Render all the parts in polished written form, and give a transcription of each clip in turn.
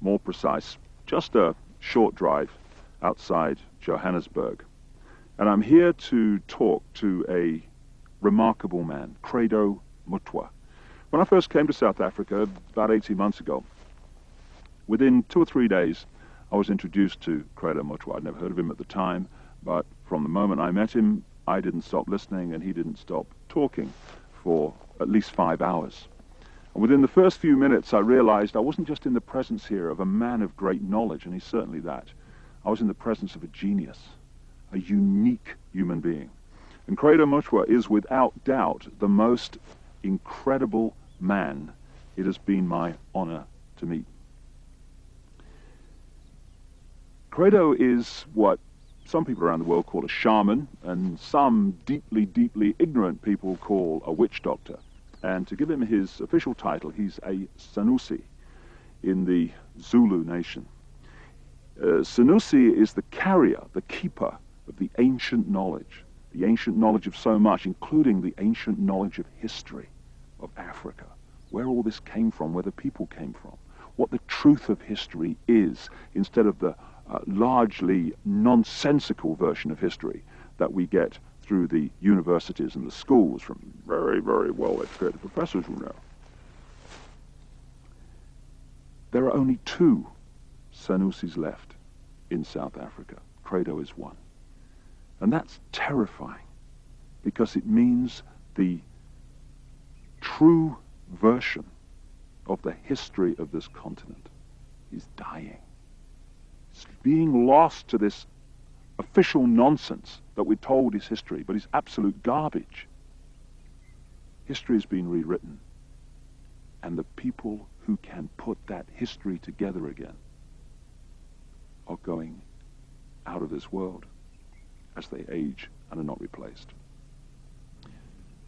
more precise, just a short drive outside Johannesburg. And I'm here to talk to a remarkable man, Credo Mutwa. When I first came to South Africa about 18 months ago, within 2 or 3 days, I was introduced to Credo Mutwa. I'd never heard of him at the time, but from the moment I met him, I didn't stop listening and he didn't stop talking for at least 5 hours. And within the first few minutes, I realized I wasn't just in the presence here of a man of great knowledge, and he's certainly that. I was in the presence of a genius, a unique human being. And Credo Mutwa is without doubt the most incredible man it has been my honor to meet. Credo is what some people around the world call a shaman, and some deeply, deeply ignorant people call a witch doctor. And to give him his official title, he's a Sanusi in the Zulu nation. Sanusi is the carrier, the keeper of the ancient knowledge of so much, including the ancient knowledge of history of Africa, where all this came from, where the people came from, what the truth of history is, instead of the largely nonsensical version of history that we get through the universities and the schools from very, very well-educated professors, you know. There are only 2 Sanusis left in South Africa. Credo is one. And that's terrifying, because it means the true version of the history of this continent is dying. It's being lost to this official nonsense that we're told is history, but it's absolute garbage. History has been rewritten, and the people who can put that history together again are going out of this world as they age and are not replaced.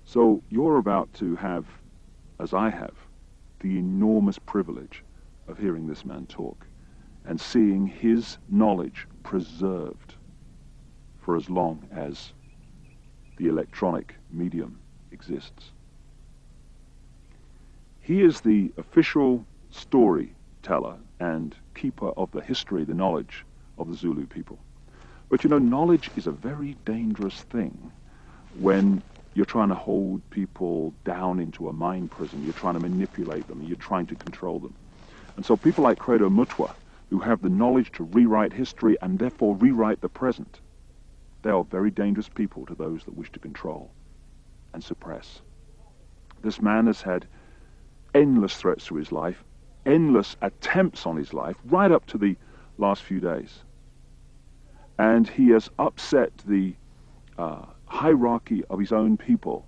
So you're about to have, as I have, the enormous privilege of hearing this man talk and seeing his knowledge preserved for as long as the electronic medium exists. He is the official storyteller and keeper of the history, the knowledge of the Zulu people. But you know, knowledge is a very dangerous thing when you're trying to hold people down into a mind prison, you're trying to manipulate them, you're trying to control them. And so people like Credo Mutwa, who have the knowledge to rewrite history and therefore rewrite the present, they are very dangerous people to those that wish to control and suppress. This man has had endless threats to his life, endless attempts on his life, right up to the last few days. And he has upset the hierarchy of his own people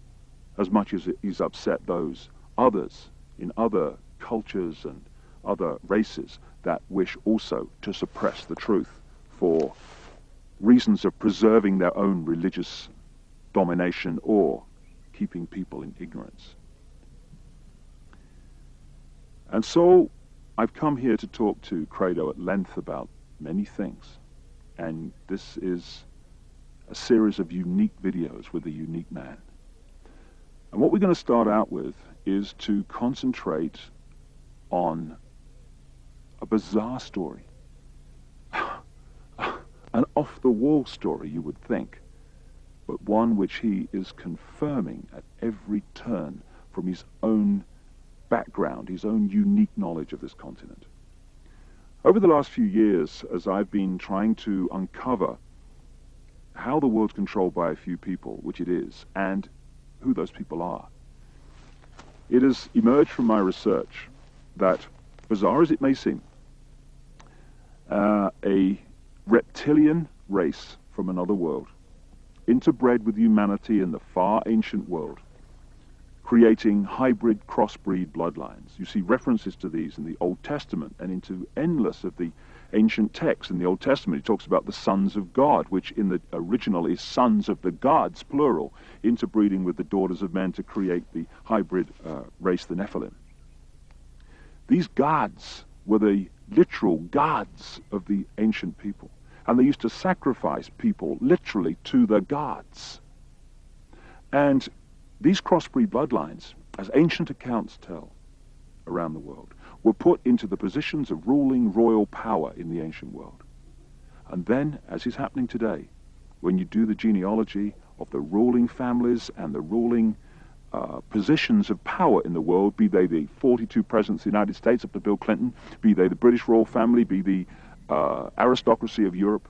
as much as he's upset those others in other cultures and other races that wish also to suppress the truth for reasons of preserving their own religious domination or keeping people in ignorance. And so I've come here to talk to Credo at length about many things. And this is a series of unique videos with a unique man. And what we're going to start out with is to concentrate on a bizarre story. An off-the-wall story, you would think, but one which he is confirming at every turn from his own background, his own unique knowledge of this continent. Over the last few years, as I've been trying to uncover how the world's controlled by a few people, which it is, and who those people are, it has emerged from my research that, bizarre as it may seem, a reptilian race from another world, interbred with humanity in the far ancient world, creating hybrid crossbreed bloodlines. You see references to these in the Old Testament and into endless of the ancient texts. In the Old Testament, it talks about the sons of God, which in the original is sons of the gods, plural, interbreeding with the daughters of men to create the hybrid race, the Nephilim. These gods were the literal gods of the ancient people, and they used to sacrifice people literally to the gods. And these crossbreed bloodlines, as ancient accounts tell around the world, were put into the positions of ruling royal power in the ancient world. And then, as is happening today, when you do the genealogy of the ruling families and the ruling positions of power in the world, be they the 42 presidents of the United States up to Bill Clinton, be they the British royal family, be the aristocracy of Europe,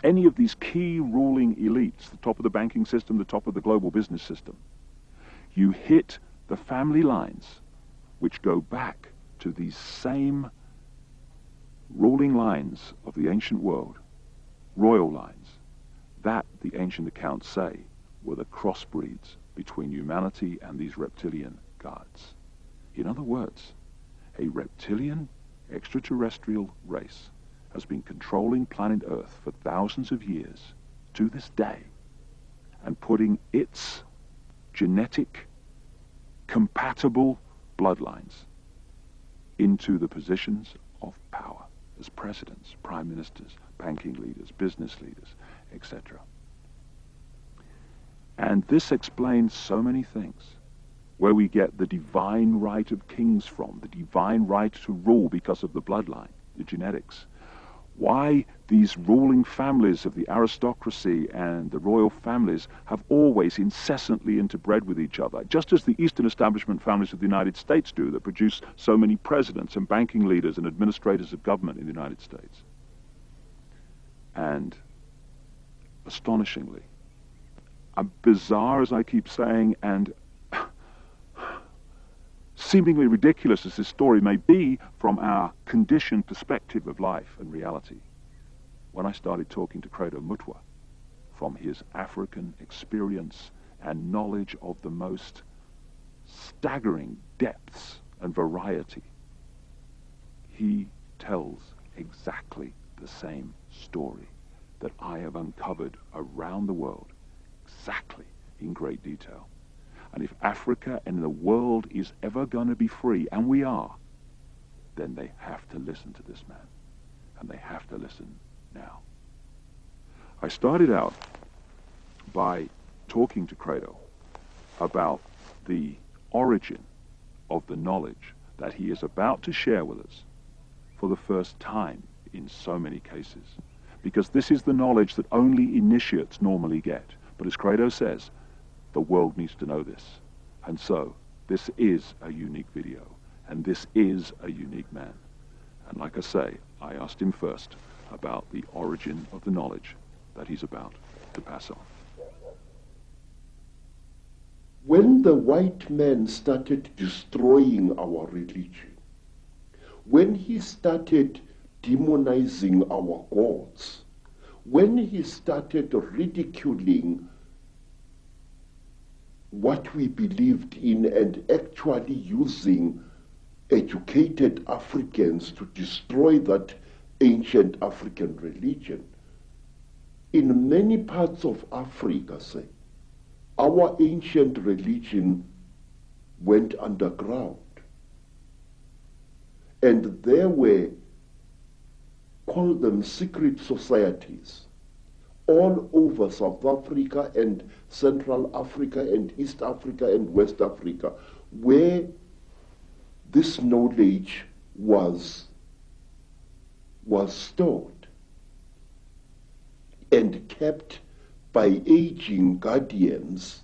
any of these key ruling elites, the top of the banking system, the top of the global business system, you hit the family lines which go back to these same ruling lines of the ancient world, royal lines, that the ancient accounts say were the crossbreeds between humanity and these reptilian gods. In other words, a reptilian extraterrestrial race has been controlling planet Earth for thousands of years to this day and putting its genetic compatible bloodlines into the positions of power as presidents, prime ministers, banking leaders, business leaders, etc. And this explains so many things, where we get the divine right of kings from, the divine right to rule because of the bloodline, the genetics. Why these ruling families of the aristocracy and the royal families have always incessantly interbred with each other, just as the Eastern establishment families of the United States do, that produce so many presidents and banking leaders and administrators of government in the United States. And astonishingly, bizarre as I keep saying, and seemingly ridiculous as this story may be from our conditioned perspective of life and reality, when I started talking to Credo Mutwa from his African experience and knowledge of the most staggering depths and variety, he tells exactly the same story that I have uncovered around the world, exactly in great detail. And if Africa and the world is ever going to be free, and we are, then they have to listen to this man. And they have to listen now. I started out by talking to Credo about the origin of the knowledge that he is about to share with us for the first time in so many cases. Because this is the knowledge that only initiates normally get. But as Credo says, the world needs to know this. And so, this is a unique video. And this is a unique man. And like I say, I asked him first about the origin of the knowledge that he's about to pass on. When the white man started destroying our religion, when he started demonizing our gods, when he started ridiculing what we believed in and actually using educated Africans to destroy that ancient African religion, in many parts of Africa, say, our ancient religion went underground. And there were, call them secret societies, all over South Africa and Central Africa and East Africa and West Africa, where this knowledge was stored and kept by aging guardians,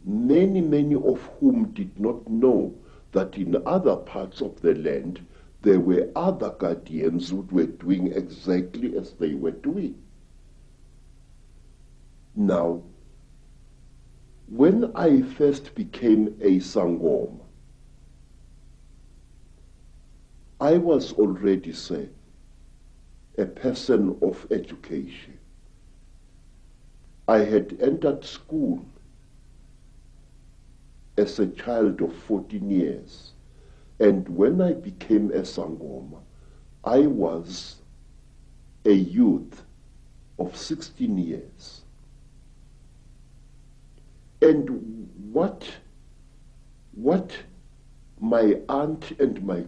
many of whom did not know that in other parts of the land there were other guardians who were doing exactly as they were doing. Now, when I first became a Sangoma, I was already, say, a person of education. I had entered school as a child of 14 years. And when I became a Sangoma, I was a youth of 16 years. And what my aunt and my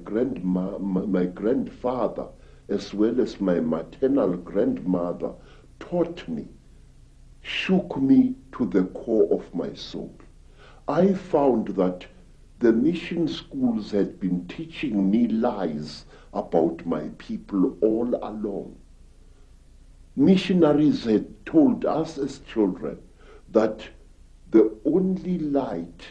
grandfather, as well as my maternal grandmother, taught me, shook me to the core of my soul. I found that the mission schools had been teaching me lies about my people all along. Missionaries had told us as children that the only light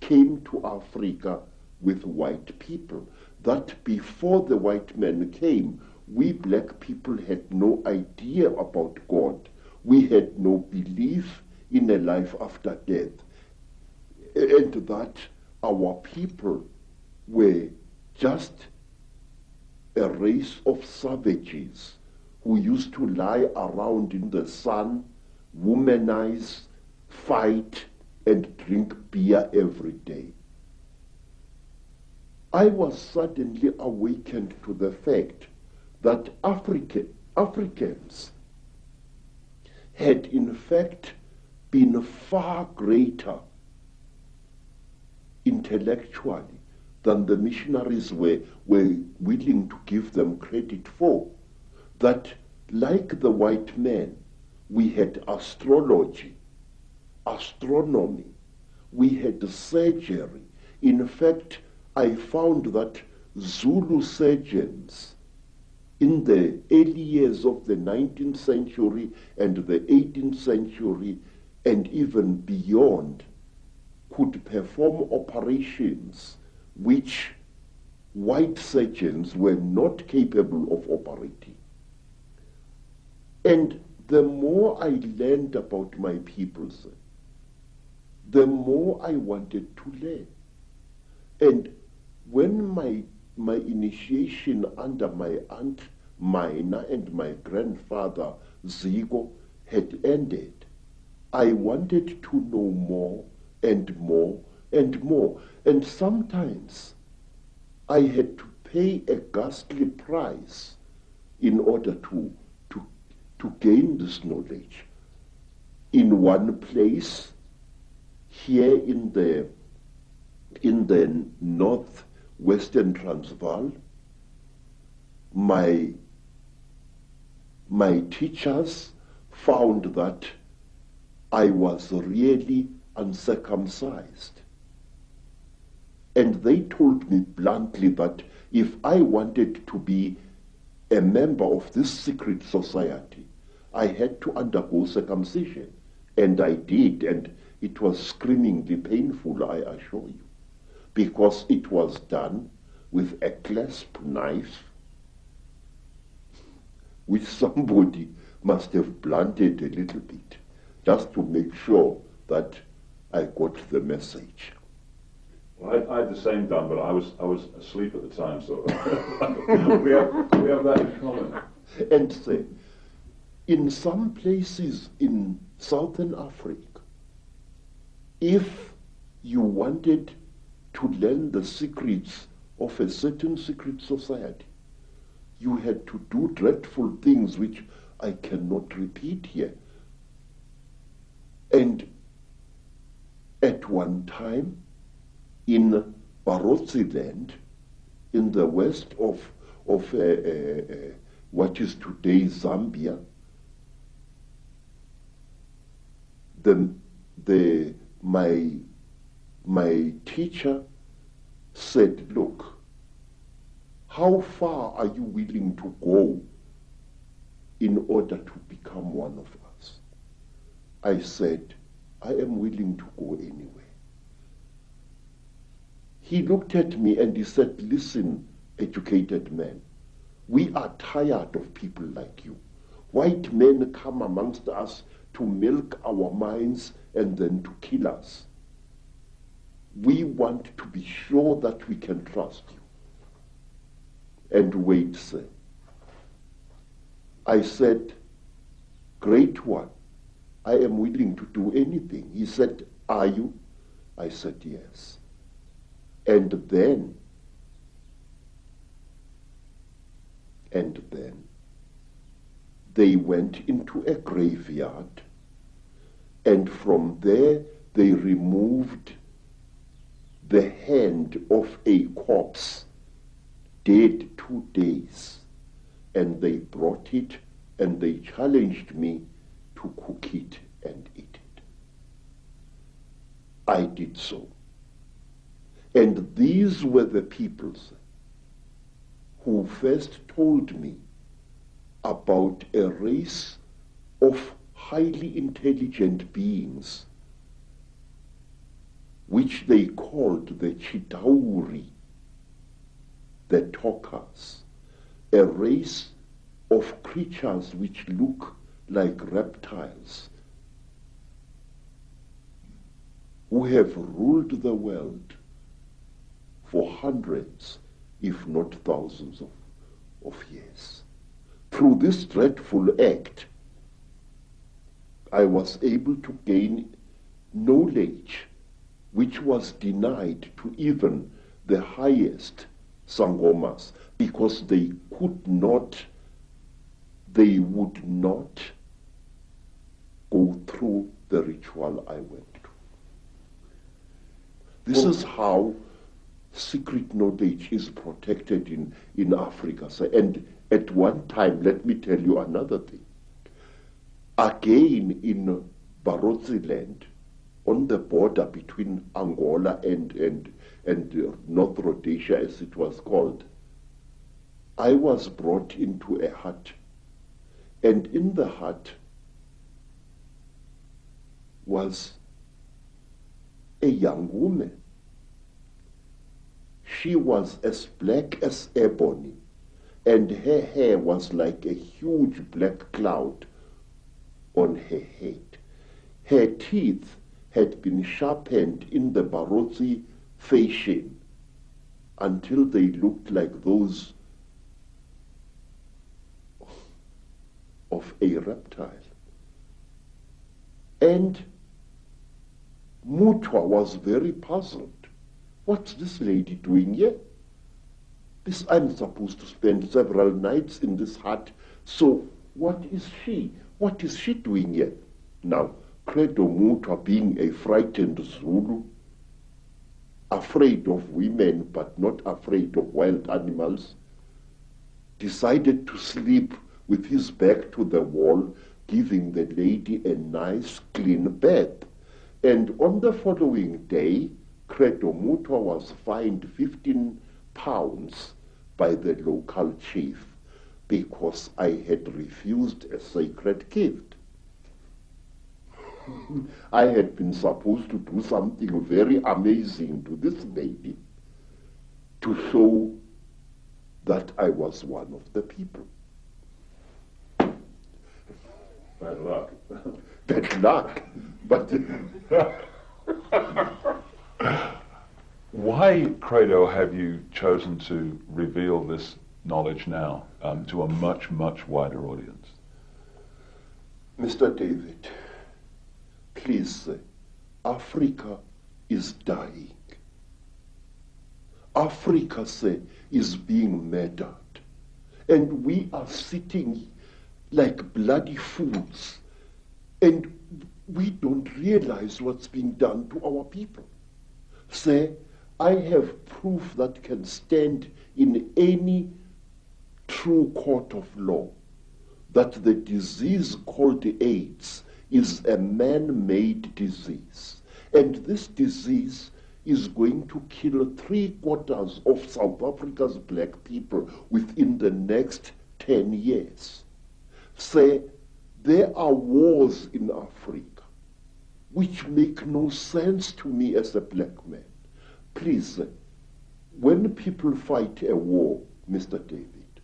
came to Africa with white people, that before the white men came, we black people had no idea about God. We had no belief in a life after death, and that our people were just a race of savages who used to lie around in the sun, womanize, fight, and drink beer every day. I was suddenly awakened to the fact that Africans had in fact been far greater intellectually than the missionaries were willing to give them credit for. That, like the white men, we had astrology, astronomy, we had surgery. In fact, I found that Zulu surgeons in the early years of the 19th century and the 18th century and even beyond could perform operations which white surgeons were not capable of operating. And the more I learned about my peoples, the more I wanted to learn. And when my initiation under my aunt Mina and my grandfather Zigo had ended, I wanted to know more and more and more. And sometimes I had to pay a ghastly price in order to gain this knowledge. In one place, here in the northwestern Transvaal, my teachers found that I was really uncircumcised. And they told me bluntly that if I wanted to be a member of this secret society, I had to undergo circumcision. And I did, and it was screamingly painful, I assure you, because it was done with a clasp knife, which somebody must have blunted a little bit, just to make sure that I got the message. Well, I had the same done, but I was asleep at the time, so we have that in common. And say, in some places in Southern Africa, if you wanted to learn the secrets of a certain secret society, you had to do dreadful things which I cannot repeat here. And at one time, in Barotse land, in the west of what is today Zambia, my teacher said, look, how far are you willing to go in order to become one of us? I said, I am willing to go anywhere. He looked at me and he said, listen, educated man, we are tired of people like you. White men come amongst us to milk our minds and then to kill us. We want to be sure that we can trust you. And wait, sir. I said, great one, I am willing to do anything. He said, are you? I said, yes. And then they went into a graveyard, and from there they removed the hand of a corpse, dead 2 days, and they brought it and they challenged me to cook it and eat it. I did so. And these were the peoples who first told me about a race of highly intelligent beings which they called the Chitauri, the talkers, a race of creatures which look like reptiles, who have ruled the world for hundreds, if not thousands of years. Through this dreadful act, I was able to gain knowledge which was denied to even the highest Sangomas, because they would not go through the ritual I went through. This is how secret knowledge is protected in Africa. So, and at one time, let me tell you another thing. Again in Barotse land, on the border between Angola and North Rhodesia, as it was called, I was brought into a hut. And in the hut was a young woman. She was as black as ebony, and her hair was like a huge black cloud on her head. Her teeth had been sharpened in the Barotse fashion until they looked like those of a reptile. And Mutwa was very puzzled. What's this lady doing here? I'm supposed to spend several nights in this hut, so what is she? What is she doing here? Now, Credo Mutwa, being a frightened Zulu, afraid of women but not afraid of wild animals, decided to sleep with his back to the wall, giving the lady a nice clean bath. And on the following day, Credo Mutwa was fined 15 pounds by the local chief because I had refused a sacred gift. I had been supposed to do something very amazing to this lady to show that I was one of the people. Bad luck. Bad luck. But why, Credo, have you chosen to reveal this knowledge now to a much, much wider audience? Mr. David, please, Africa is dying. Africa, is being murdered. And we are sitting like bloody fools. And we don't realize what's being done to our people. Sir, I have proof that can stand in any true court of law that the disease called AIDS is a man-made disease. And this disease is going to kill 3/4 of South Africa's black people within the next 10 years. Say, there are wars in Africa which make no sense to me as a black man. Please, when people fight a war, Mr. David,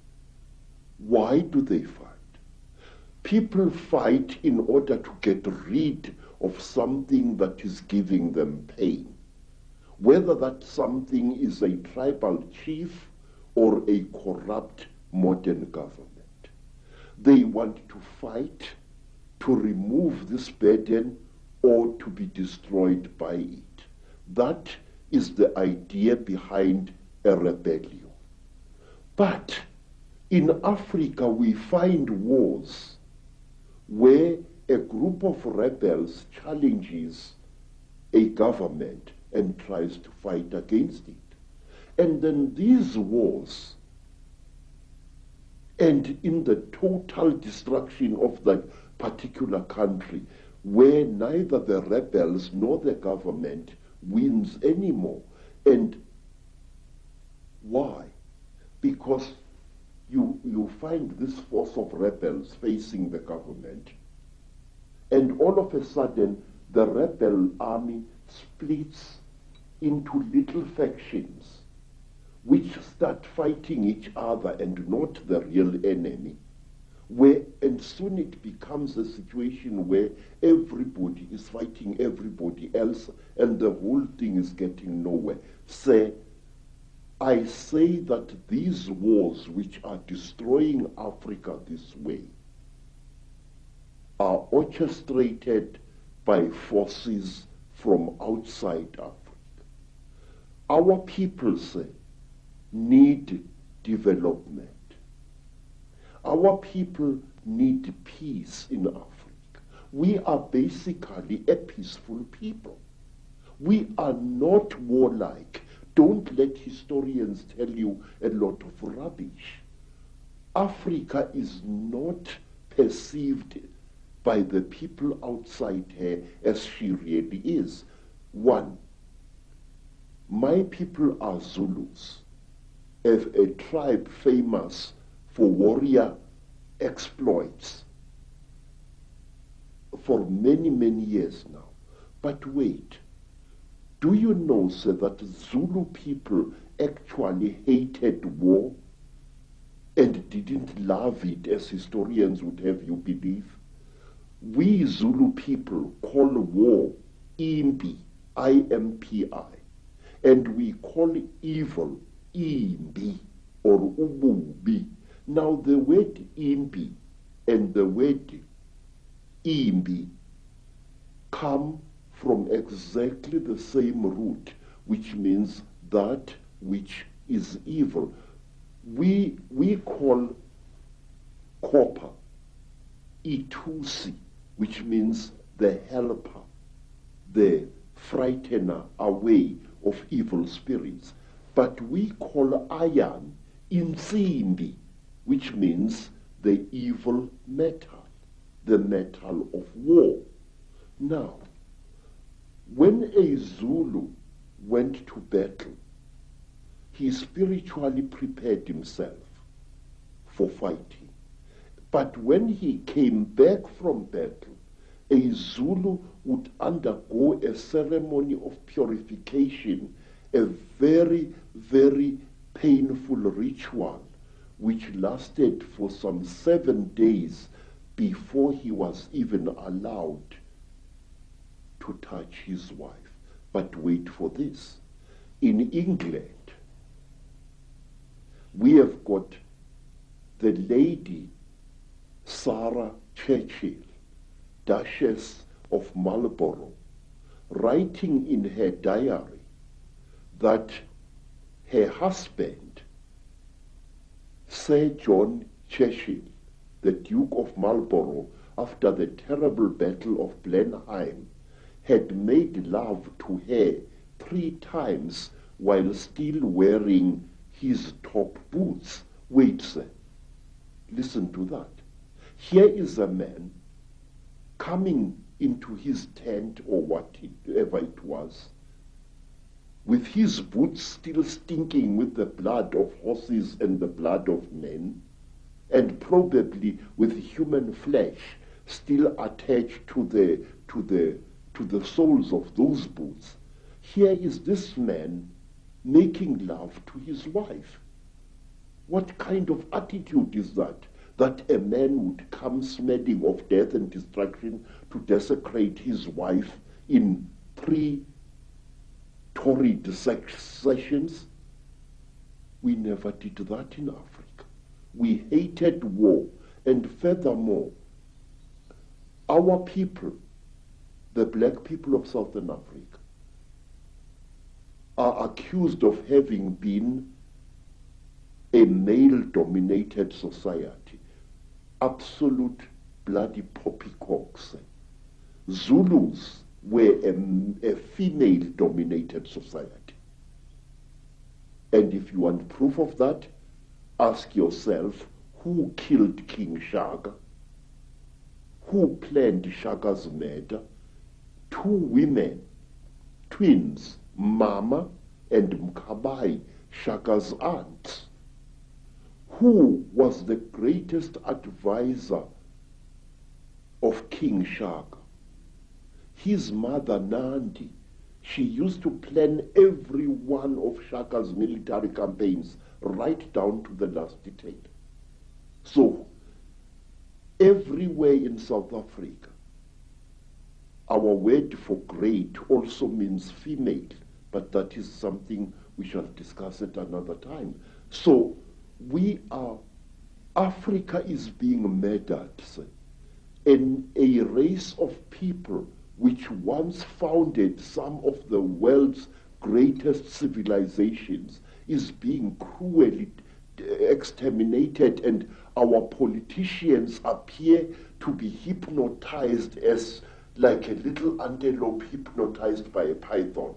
why do they fight? People fight in order to get rid of something that is giving them pain. Whether that something is a tribal chief or a corrupt modern government. They want to fight to remove this burden or to be destroyed by it. That is the idea behind a rebellion. But in Africa we find wars where a group of rebels challenges a government and tries to fight against it. And then these wars end in the total destruction of that particular country, where neither the rebels nor the government wins anymore. And Why? Because you find this force of rebels facing the government, and all of a sudden the rebel army splits into little factions which start fighting each other and not the real enemy, and soon it becomes a situation where everybody is fighting everybody else and the whole thing is getting nowhere. I say that these wars which are destroying Africa this way are orchestrated by forces from outside Africa. Our peoples need development. Our people need peace in Africa. We are basically a peaceful people. We are not warlike. Don't let historians tell you a lot of rubbish. Africa is not perceived by the people outside her as she really is. One, my people are Zulus, a tribe famous for warrior exploits for many, many years now. But wait, do you know, sir, that Zulu people actually hated war and didn't love it as historians would have you believe? We Zulu people call war impi, I-M-P-I, and we call evil imbi or ububi. Now the word impi and the word imbi come from exactly the same root, which means that which is evil. We call copper itusi, which means the helper, the frightener away of evil spirits. But we call iron insimbi, which means the evil metal, the metal of war. Now, when a Zulu went to battle, he spiritually prepared himself for fighting. But when he came back from battle, a Zulu would undergo a ceremony of purification, a very, very painful ritual, which lasted for some 7 days before he was even allowed to touch his wife. But wait for this. In England, we have got the lady Sarah Churchill, Duchess of Marlborough, writing in her diary that her husband, Sir John Churchill, the Duke of Marlborough, after the terrible Battle of Blenheim, had made love to her 3 times while still wearing his top boots. Wait, sir, listen to that. Here is a man coming into his tent or whatever it was, with his boots still stinking with the blood of horses and the blood of men, and probably with human flesh still attached to the soles of those boots. Here is this man making love to his wife. What kind of attitude is that? That a man would come smelling of death and destruction to desecrate his wife in 3 torrid sessions? We never did that in Africa. We hated war, and furthermore, our people, the black people of Southern Africa, are accused of having been a male-dominated society. Absolute bloody poppycocks. Zulus were a female-dominated society. And if you want proof of that, ask yourself, who killed King Shaka? Who planned Shaka's murder? 2 women, twins, Mama and Mkabai, Shaka's aunt, who was the greatest advisor of King Shaka. His mother, Nandi, she used to plan every one of Shaka's military campaigns right down to the last detail. So, everywhere in South Africa, our word for great also means female, but that is something we shall discuss at another time. So, Africa is being murdered in a race of people which once founded some of the world's greatest civilizations is being cruelly exterminated, and our politicians appear to be hypnotized as like a little antelope hypnotized by a python.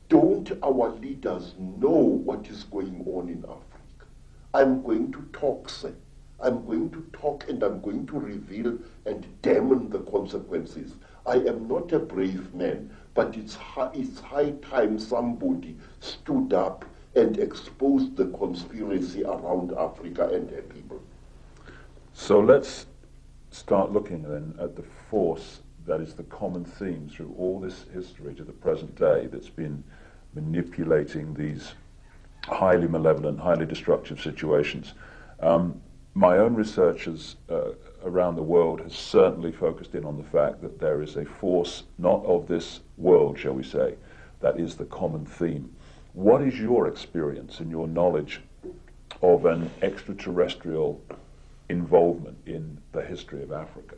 Don't our leaders know what is going on in Africa? I'm going to talk, sir. I'm going to talk, and I'm going to reveal and damn the consequences. I am not a brave man, but it's high time somebody stood up and exposed the conspiracy around Africa and her people. So let's start looking then at the force that is the common theme through all this history to the present day that's been manipulating these highly malevolent, highly destructive situations. My own research around the world has certainly focused in on the fact that there is a force not of this world, shall we say, that is the common theme. What is your experience and your knowledge of an extraterrestrial involvement in the history of Africa?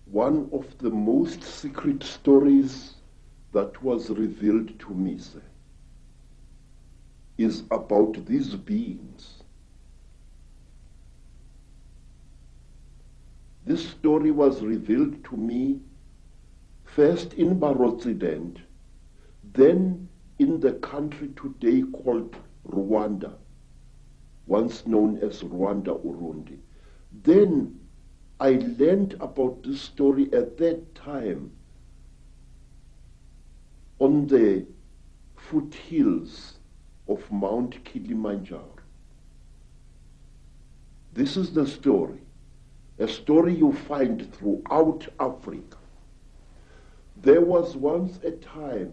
One of the most secret stories that was revealed to me, sir, is about these beings. This story was revealed to me first in Barotsident, then in the country today called Rwanda, once known as Rwanda-Urundi. Then I learned about this story at that time on the foothills of Mount Kilimanjaro. This is the story, a story you find throughout Africa. There was once a time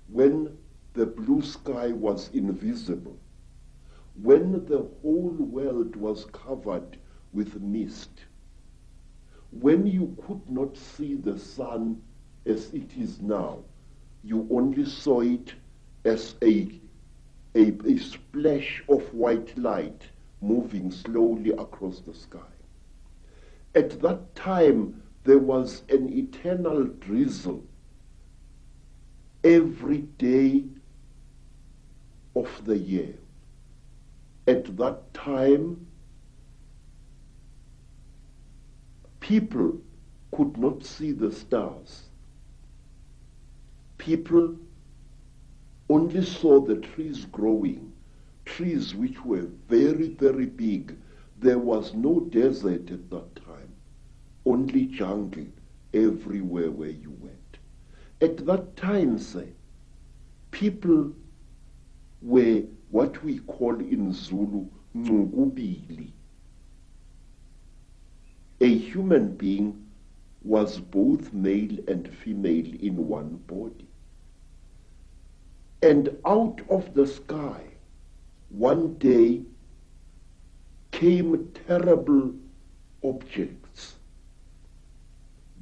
when the blue sky was invisible, when the whole world was covered with mist, when you could not see the sun as it is now, you only saw it as a splash of white light moving slowly across the sky. At that time, there was an eternal drizzle every day of the year. At that time, people could not see the stars. People only saw the trees growing, trees which were very, very big. There was no desert at that time, only jungle everywhere where you went. At that time, sir, people were what we call in Zulu, ngubili. A human being was both male and female in one body. And out of the sky, one day came terrible objects.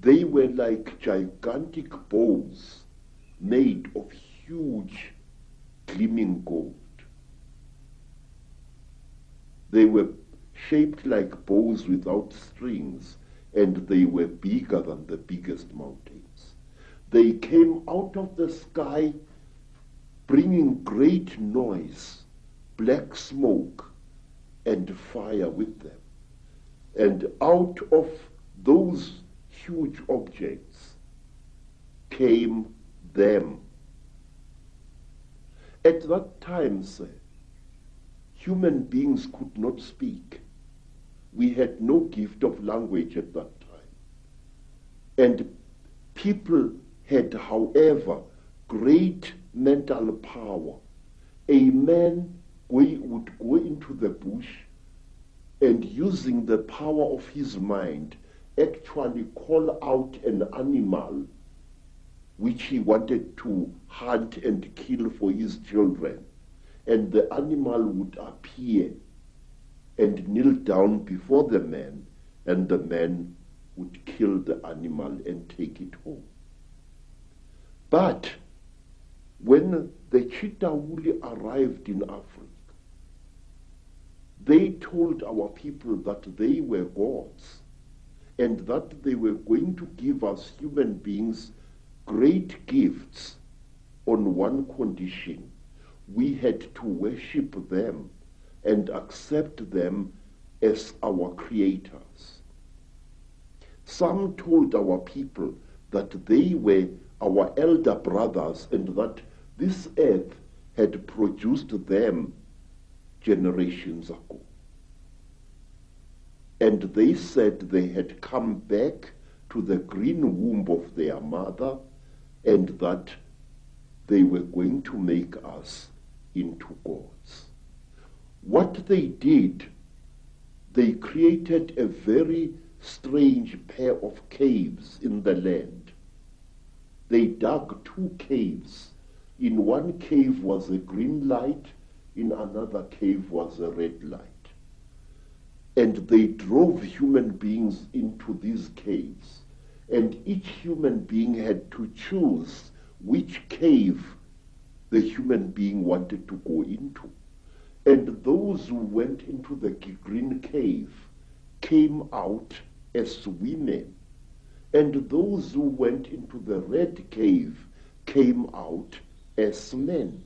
They were like gigantic bows made of huge gleaming gold. They were shaped like bows without strings, and they were bigger than the biggest mountains. They came out of the sky bringing great noise, black smoke, and fire with them. And out of those huge objects came them. At that time, sir, human beings could not speak. we had no gift of language at that time. And people had, however, great mental power. A man would go into the bush and, using the power of his mind, actually call out an animal which he wanted to hunt and kill for his children. And the animal would appear and kneel down before the man, and the man would kill the animal and take it home. But when the Chitauri arrived in Africa, they told our people that they were gods and that they were going to give us human beings great gifts on one condition. We had to worship them and accept them as our creators. Some told our people that they were our elder brothers and that this earth had produced them generations ago. And they said they had come back to the green womb of their mother and that they were going to make us into gods. What they did, they created a very strange pair of caves in the land. They dug 2 caves. In one cave was a green light, in another cave was a red light. And they drove human beings into these caves. And each human being had to choose which cave the human being wanted to go into. And those who went into the green cave came out as women. And those who went into the red cave came out as men.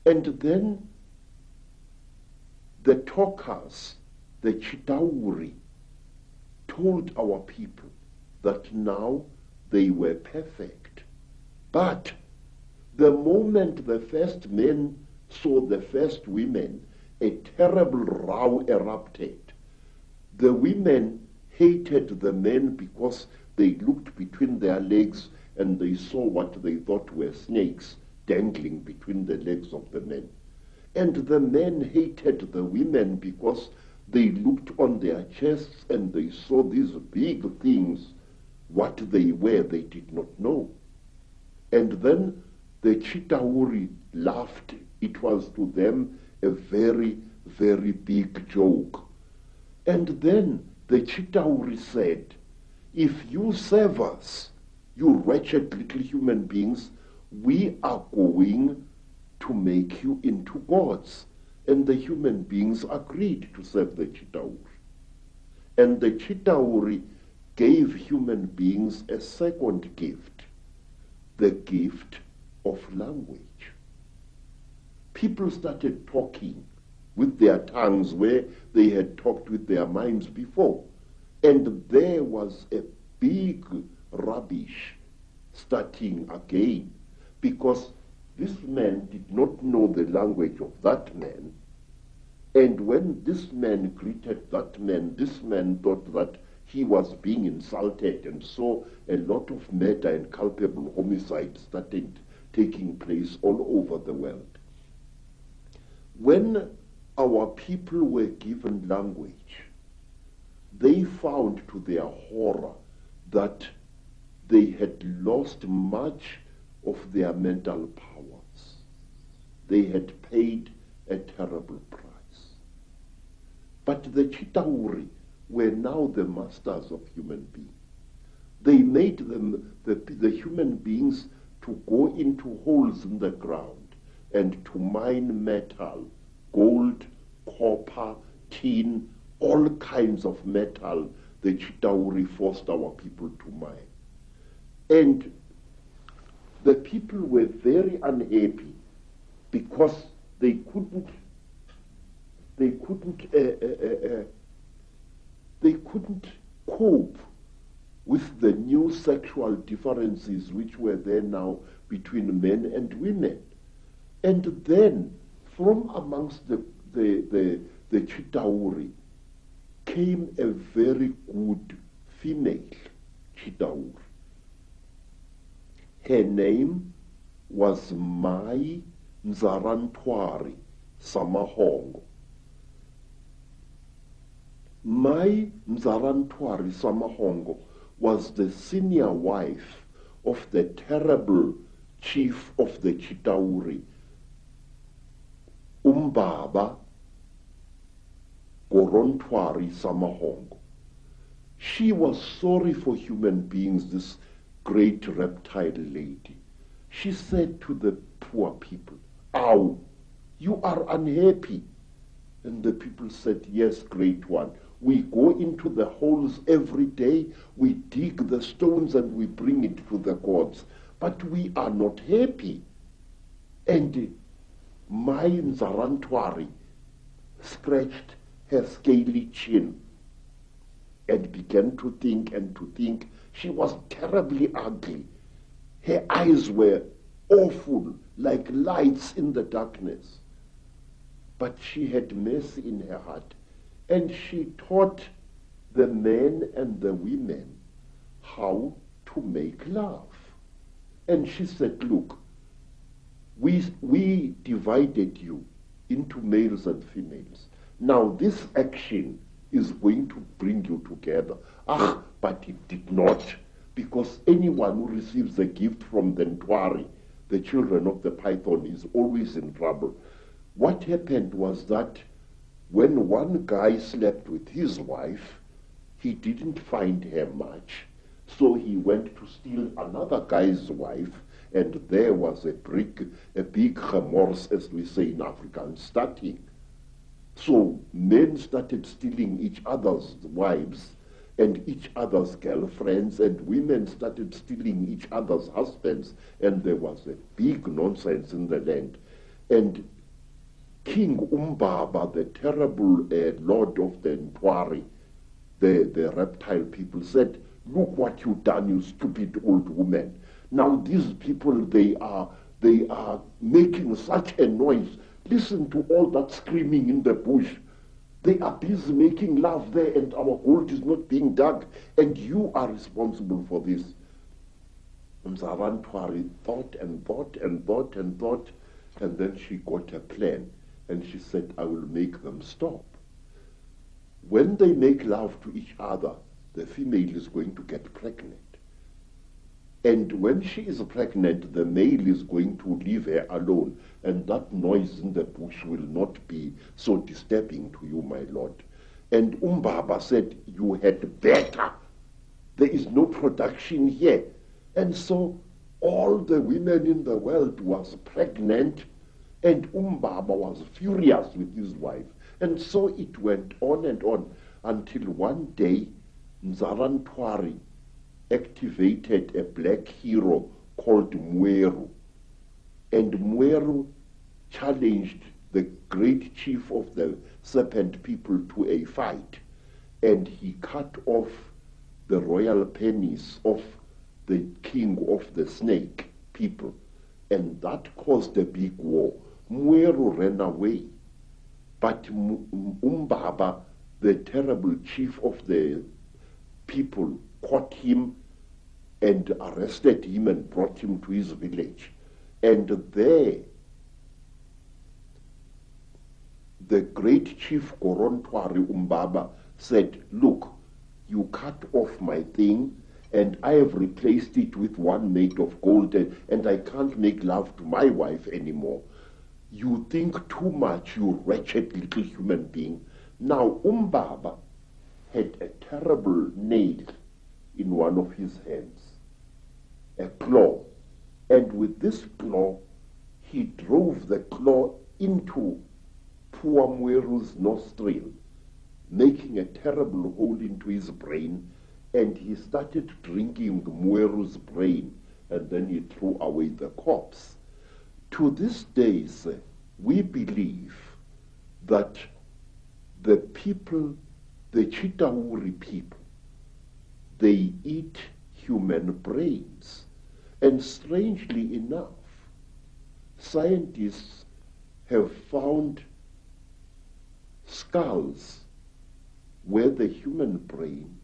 And then the talkers, the Chitauri, told our people that now they were perfect. But the moment the first men saw the first women, a terrible row erupted. The women hated the men because they looked between their legs and they saw what they thought were snakes dangling between the legs of the men. And the men hated the women because they looked on their chests and they saw these big things. What they were, they did not know. And then the Chitauri laughed. It was to them a very, very big joke. And then the Chitauri said, if you serve us, you wretched little human beings, we are going to make you into gods. And the human beings agreed to serve the Chitauri. And the Chitauri gave human beings a second gift, the gift of language. People started talking with their tongues where they had talked with their minds before. And there was a big rubbish starting again, because this man did not know the language of that man. And when this man greeted that man, this man thought that he was being insulted, and so a lot of murder and culpable homicide started taking place all over the world. When our people were given language, they found to their horror that they had lost much of their mental powers. They had paid a terrible price. But the Chitauri were now the masters of human beings. They made them, the human beings, to go into holes in the ground and to mine metal, gold, copper, tin, all kinds of metal the Chitauri forced our people to mine. And the people were very unhappy because they couldn't cope with the new sexual differences which were there now between men and women. And then from amongst the Chitauri came a very good female Chitauri. Her name was Mai Nzarantwari Samahongo. Mai Nzarantwari Samahongo was the senior wife of the terrible chief of the Chitauri, Umbaba Gorontwari Samahongo. She was sorry for human beings, this great reptile lady. She said to the poor people, "Ow, you are unhappy." And the people said, "Yes, great one. We go into the holes every day, we dig the stones and we bring it to the gods, but we are not happy." And Mai Nzarantwari scratched her scaly chin and began to think and to think. She was terribly ugly. Her eyes were awful, like lights in the darkness. But she had mercy in her heart, and she taught the men and the women how to make love. And she said, "Look, we divided you into males and females. Now this action is going to bring you together." But it did not, because anyone who receives a gift from the Ntwari, the children of the python, is always in trouble. What happened was that when one guy slept with his wife, he didn't find her much, so he went to steal another guy's wife, and there was a big remorse, as we say in Afrikaans, starting. So men started stealing each other's wives and each other's girlfriends, and women started stealing each other's husbands, and there was a big nonsense in the land. And King Umbaba, the terrible lord of the Ntwari, the reptile people, said, "Look what you've done, you stupid old woman. Now these people, they are making such a noise. Listen to all that screaming in the bush. They are busy making love there, and our gold is not being dug, and you are responsible for this." Nzarantwari thought and thought and thought and thought, and then she got a plan, and she said, "I will make them stop. When they make love to each other, the female is going to get pregnant. And when she is pregnant, the male is going to leave her alone, and that noise in the bush will not be so disturbing to you, my lord." And Umbaba said, "You had better. There is no production here." And so all the women in the world was pregnant, and Umbaba was furious with his wife. And so it went on and on, until one day Nzarantwari activated a black hero called Mweru. And Mweru challenged the great chief of the serpent people to a fight. And he cut off the royal penis of the king of the snake people. And that caused a big war. Mweru ran away. But Umbaba, the terrible chief of the people, caught him and arrested him and brought him to his village. And there, the great chief Gorontwari Umbaba said, "Look, you cut off my thing, and I have replaced it with one made of gold, and I can't make love to my wife anymore. You think too much, you wretched little human being." Now Umbaba had a terrible nail in one of his hands, a claw, and with this claw he drove the claw into poor Mweru's nostril, making a terrible hole into his brain, and he started drinking Mweru's brain, and then he threw away the corpse. To this day, we believe that the people, the Chitauri people, they eat human brains. And strangely enough, scientists have found skulls where the human brain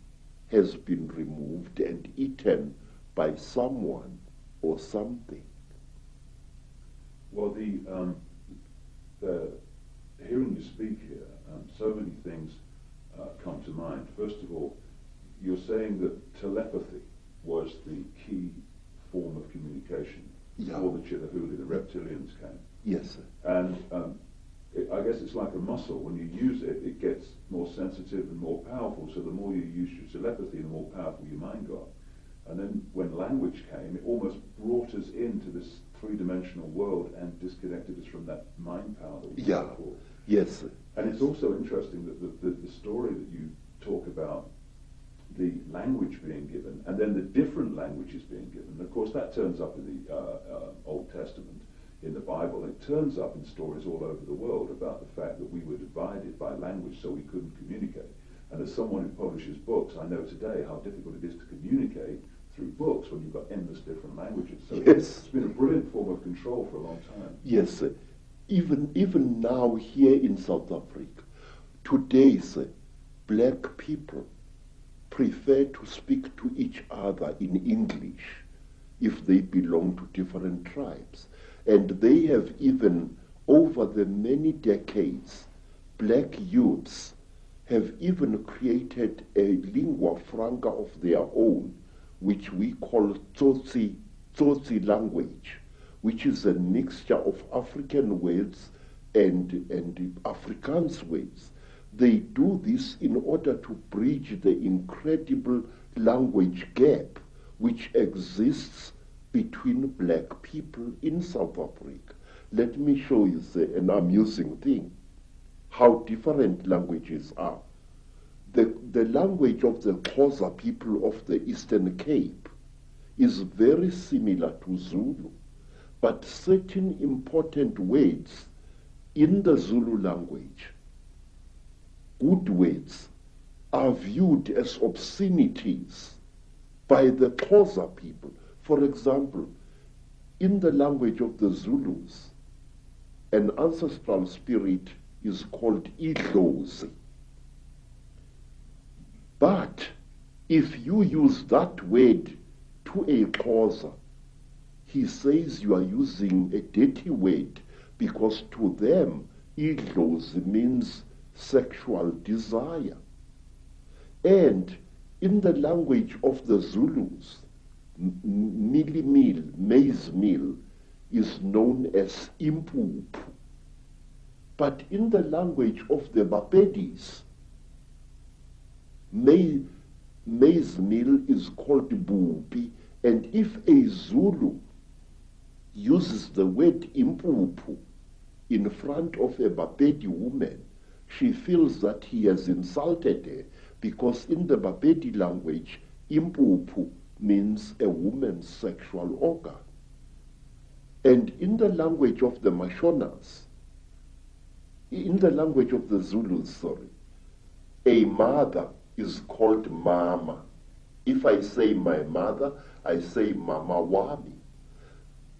has been removed and eaten by someone or something. Well, hearing you speak here, so many things come to mind. First of all, you're saying that telepathy was the key form of communication before the Chilahuli, the reptilians came. Yes, sir. And I guess it's like a muscle. When you use it, it gets more sensitive and more powerful. So the more you use your telepathy, the more powerful your mind got. And then when language came, it almost brought us into this three-dimensional world and disconnected us from that mind power that we had before. Yes, sir. And it's also interesting that the story that you talk about, the language being given, and then the different languages being given. And of course, that turns up in the Old Testament, in the Bible. It turns up in stories all over the world about the fact that we were divided by language, so we couldn't communicate. And as someone who publishes books, I know today how difficult it is to communicate through books when you've got endless different languages. So yes. It's been a brilliant form of control for a long time. Yes, sir. Even now here in South Africa, today, sir, black people prefer to speak to each other in English if they belong to different tribes. And they have even, over the many decades, black youths have even created a lingua franca of their own, which we call Tsotsi language, which is a mixture of African words and Afrikaans words. They do this in order to bridge the incredible language gap which exists between black people in South Africa. Let me show you an amusing thing, how different languages are. The language of the Xhosa people of the Eastern Cape is very similar to Zulu, but certain important words in the Zulu language, good words, are viewed as obscenities by the Xhosa people. For example, in the language of the Zulus, an ancestral spirit is called Idlozi. But if you use that word to a Xhosa, he says you are using a dirty word, because to them, Idlozi means sexual desire. And in the language of the Zulus, mili meal, maize meal, is known as impuphu. But in the language of the Bapedis, maize meal is called bupi, and if a Zulu uses the word impuphu in front of a Bapedi woman, she feels that he has insulted her, because in the Bapedi language, impuphu means a woman's sexual organ. And in the language of the Mashonas, in the language of the Zulus, a mother is called mama. If I say my mother, I say mama wami.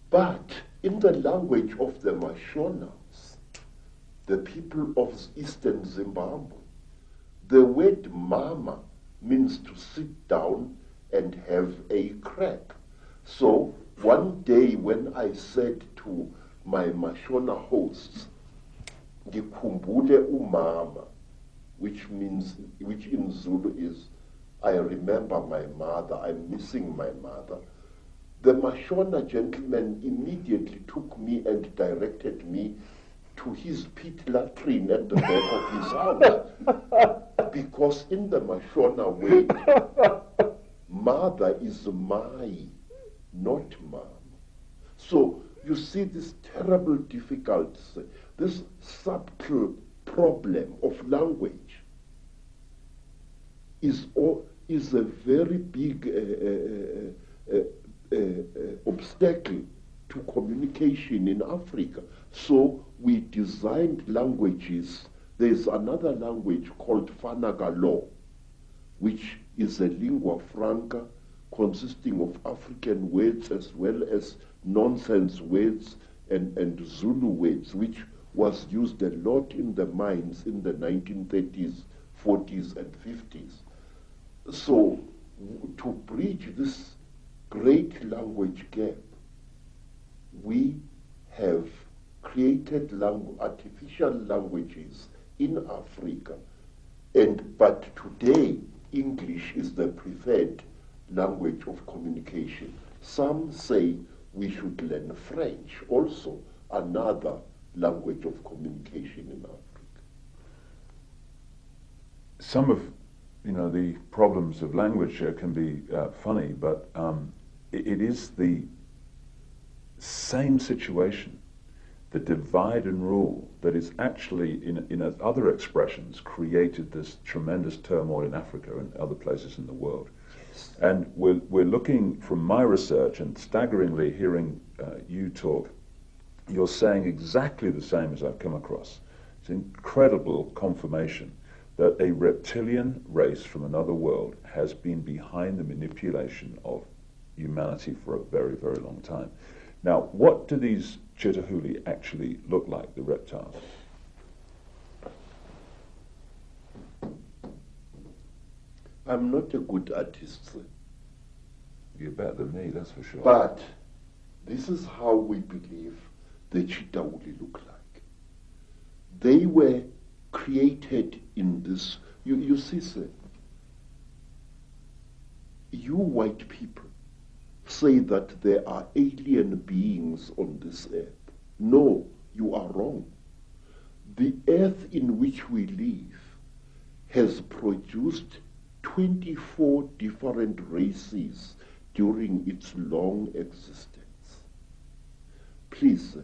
But in the language of the Mashonas, the people of Eastern Zimbabwe, the word mama means to sit down and have a crack. So one day when I said to my Mashona hosts, ngikhumbule umama, which in Zulu is, I remember my mother, I'm missing my mother, the Mashona gentleman immediately took me and directed me to his pit latrine at the back of his house. Because in the Mashona way, mother is mai, not mom. So you see this terrible difficulty, this subtle problem of language is a very big obstacle to communication in Africa. So we designed languages. There's another language called Fanagalo, which is a lingua franca consisting of African words as well as nonsense words and Zulu words, which was used a lot in the mines in the 1930s, 40s and 50s. So to bridge this great language gap, we have created artificial languages in Africa, but today English is the preferred language of communication. Some say we should learn French, also another language of communication in Africa. Some of the problems of language can be funny, but it is the same situation, the divide and rule, that is actually, in other expressions, created this tremendous turmoil in Africa and other places in the world. Yes. And we're looking, from my research and staggeringly hearing you talk, you're saying exactly the same as I've come across. It's incredible confirmation that a reptilian race from another world has been behind the manipulation of humanity for a very, very long time. Now, what do these Chitahuli actually look like, the reptiles? I'm not a good artist, sir. You're better than me, that's for sure. But this is how we believe the Chitahuli look like. They were created in this. You see, sir, you white people say that there are alien beings on this earth. No, you are wrong. The earth in which we live has produced 24 different races during its long existence. Please, sir,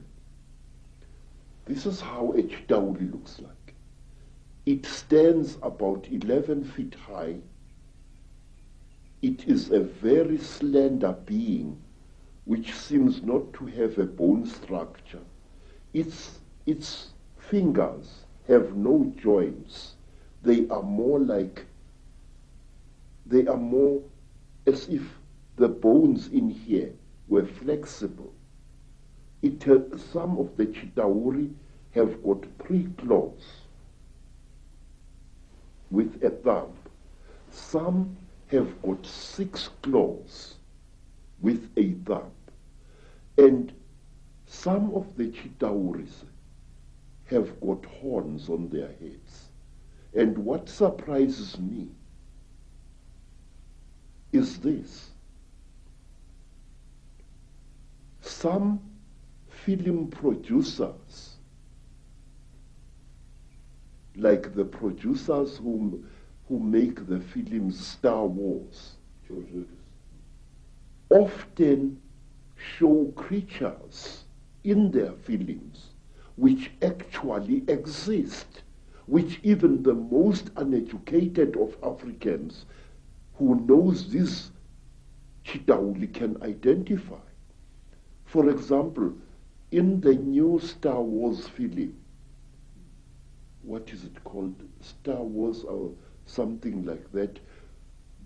this is how a Chitahuli looks like. It stands about 11 feet high. It is a very slender being which seems not to have a bone structure. Its fingers have no joints. They are more as if the bones in here were flexible. Some of the Chitahuli have got 3 claws with a thumb. Some have got 6 claws with a thumb. And some of the Chitahuris have got horns on their heads. And what surprises me is this. Some film producers, like the producers who make the film Star Wars, often show creatures in their films which actually exist, which even the most uneducated of Africans who knows this Chitahuli can identify. For example, in the new Star Wars film, what is it called? Star Wars or something like that.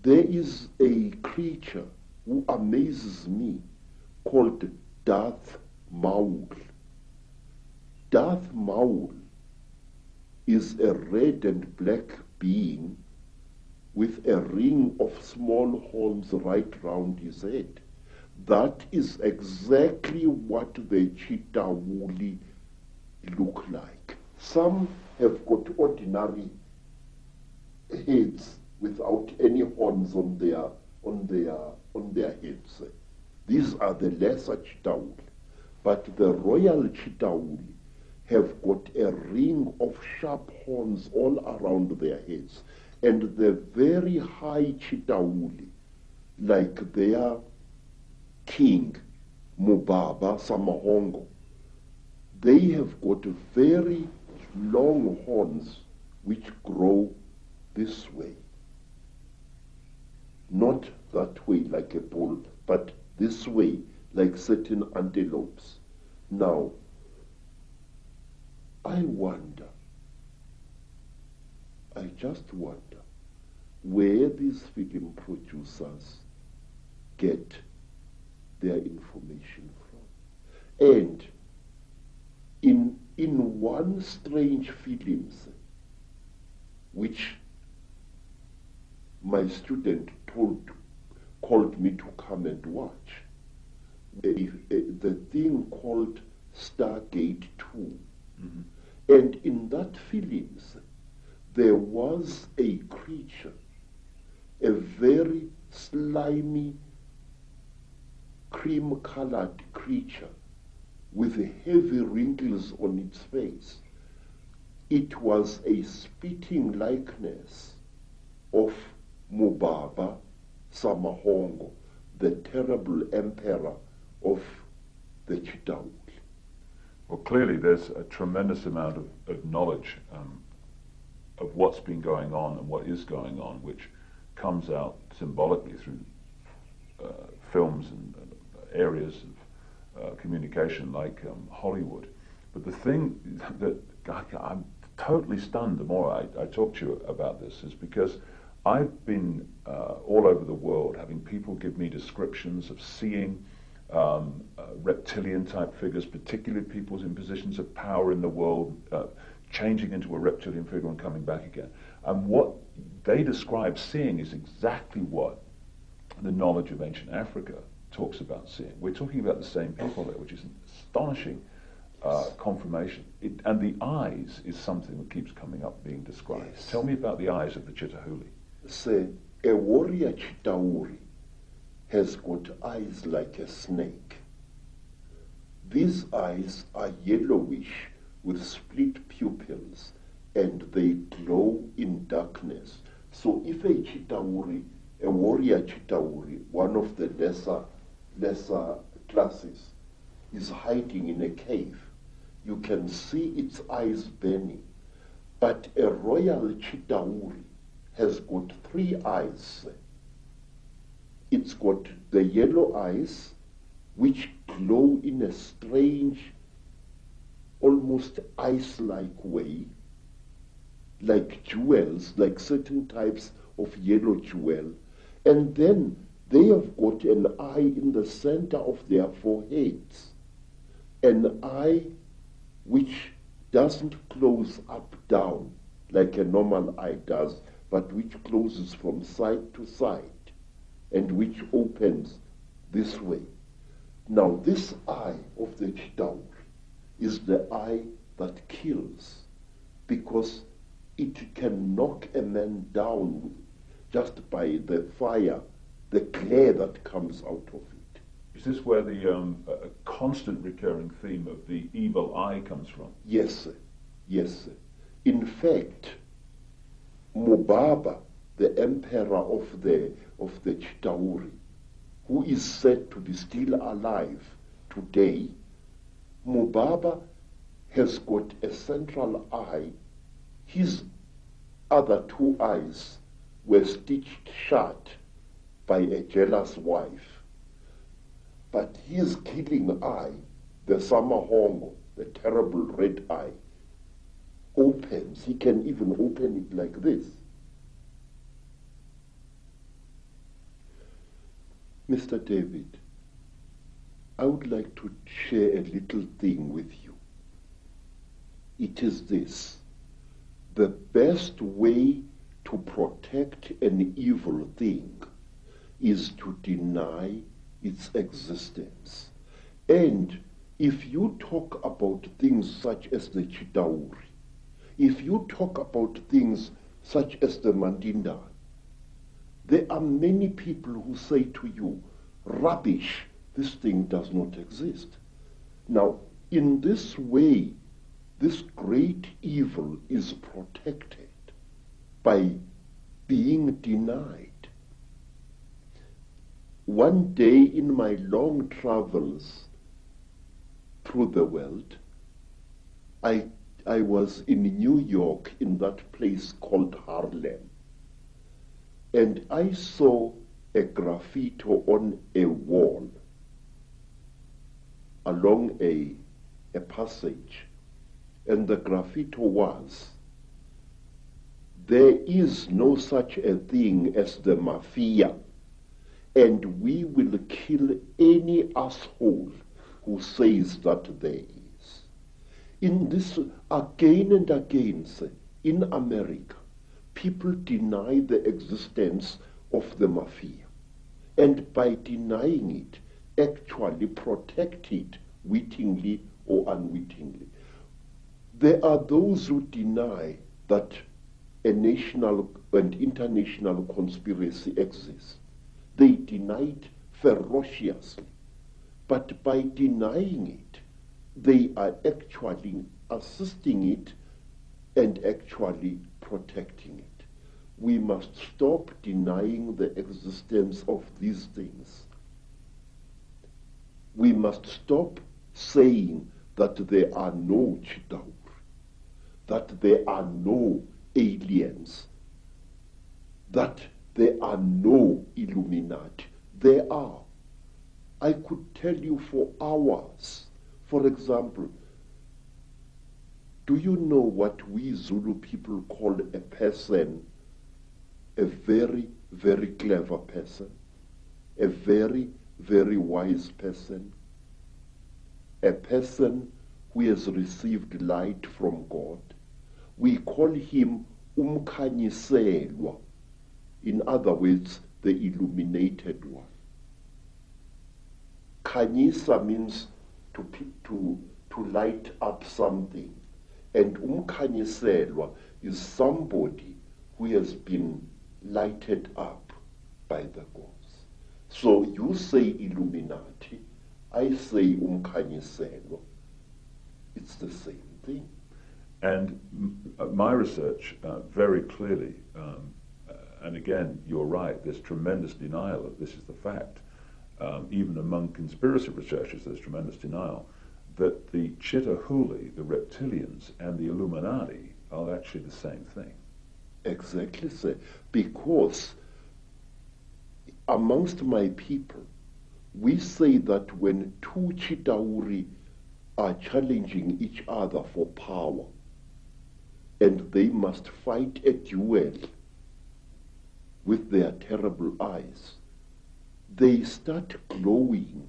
There is a creature who amazes me called Darth Maul. Darth Maul is a red and black being with a ring of small horns right round his head. That is exactly what the Chitahuli look like. Some have got ordinary heads without any horns on their heads. These are the lesser Chitahuli. But the royal Chitahuli have got a ring of sharp horns all around their heads. And the very high Chitahuli, like their king, Mubaba Samahongo, they have got very long horns which grow this way. Not that way like a bull, but this way like certain antelopes. Now, I just wonder where these film producers get their information from. And in one strange film, which my student called me to come and watch the thing called Stargate 2. Mm-hmm. And in that films, there was a creature, a very slimy, cream-colored creature with heavy wrinkles on its face. It was a spitting likeness of Mubaba Samahongo, the terrible emperor of the Chitauri. Well, clearly there's a tremendous amount of knowledge of what's been going on and what is going on, which comes out symbolically through films and areas of communication like Hollywood. But the thing that I'm totally stunned the more I talk to you about this is because I've been all over the world having people give me descriptions of seeing reptilian type figures, particularly people in positions of power in the world, changing into a reptilian figure and coming back again. And what they describe seeing is exactly what the knowledge of ancient Africa talks about seeing. We're talking about the same people there, which is an astonishing confirmation. And the eyes is something that keeps coming up being described. Yes. Tell me about the eyes of the Chitahuli. Say, a warrior Chitauri has got eyes like a snake. These eyes are yellowish with split pupils and they glow in darkness. So if a Chitauri, a warrior Chitauri, one of the lesser classes, is hiding in a cave, you can see its eyes burning. But a royal Chitauri has got 3 eyes. It's got the yellow eyes, which glow in a strange, almost ice-like way, like jewels, like certain types of yellow jewel. And then they have got an eye in the center of their foreheads, an eye which doesn't close up down like a normal eye does, but which closes from side to side and which opens this way. Now this eye of the Chitauri is the eye that kills, because it can knock a man down just by the fire, the glare that comes out of it. Is this where the constant recurring theme of the evil eye comes from? Yes, sir. Yes, sir. In fact, Mubaba, the emperor of the Chitauri, who is said to be still alive today, Mubaba has got a central eye. His other 2 eyes were stitched shut by a jealous wife. But his killing eye, the Samahongo, the terrible red eye, opens. He can even open it like this. Mr. David, I would like to share a little thing with you. It is this: the best way to protect an evil thing is to deny its existence. And if you talk about things such as the Chitauri, if you talk about things such as the Mandinda, there are many people who say to you, rubbish, this thing does not exist. Now, in this way, this great evil is protected by being denied. One day in my long travels through the world, I was in New York, in that place called Harlem, and I saw a graffiti on a wall along a passage, and the graffiti was, "There is no such a thing as the mafia, and we will kill any asshole who says that there is." In this, again and again, in America, people deny the existence of the mafia, and by denying it, actually protect it wittingly or unwittingly. There are those who deny that a national and international conspiracy exists. They deny it ferociously. But by denying it, they are actually assisting it and actually protecting it. We must stop denying the existence of these things. We must stop saying that there are no Chitauri, that there are no aliens, that there are no Illuminati. There are. I could tell you for hours. For example, do you know what we Zulu people call a person? A very, very clever person, a very, very wise person, a person who has received light from God. We call him Umkhanyiselwa, in other words, the illuminated one. Khanyisa means to light up something, and Umkhanyiselwa is somebody who has been lighted up by the gods. So you say Illuminati, I say Umkhanyiselwa. It's the same thing. And my research very clearly, and again, you're right, there's tremendous denial of this is the fact. Even among conspiracy researchers, there's tremendous denial that the Chitahuli, the reptilians, and the Illuminati are actually the same thing. Exactly, sir. Because amongst my people, we say that when two Chitauri are challenging each other for power, and they must fight a duel with their terrible eyes, they start glowing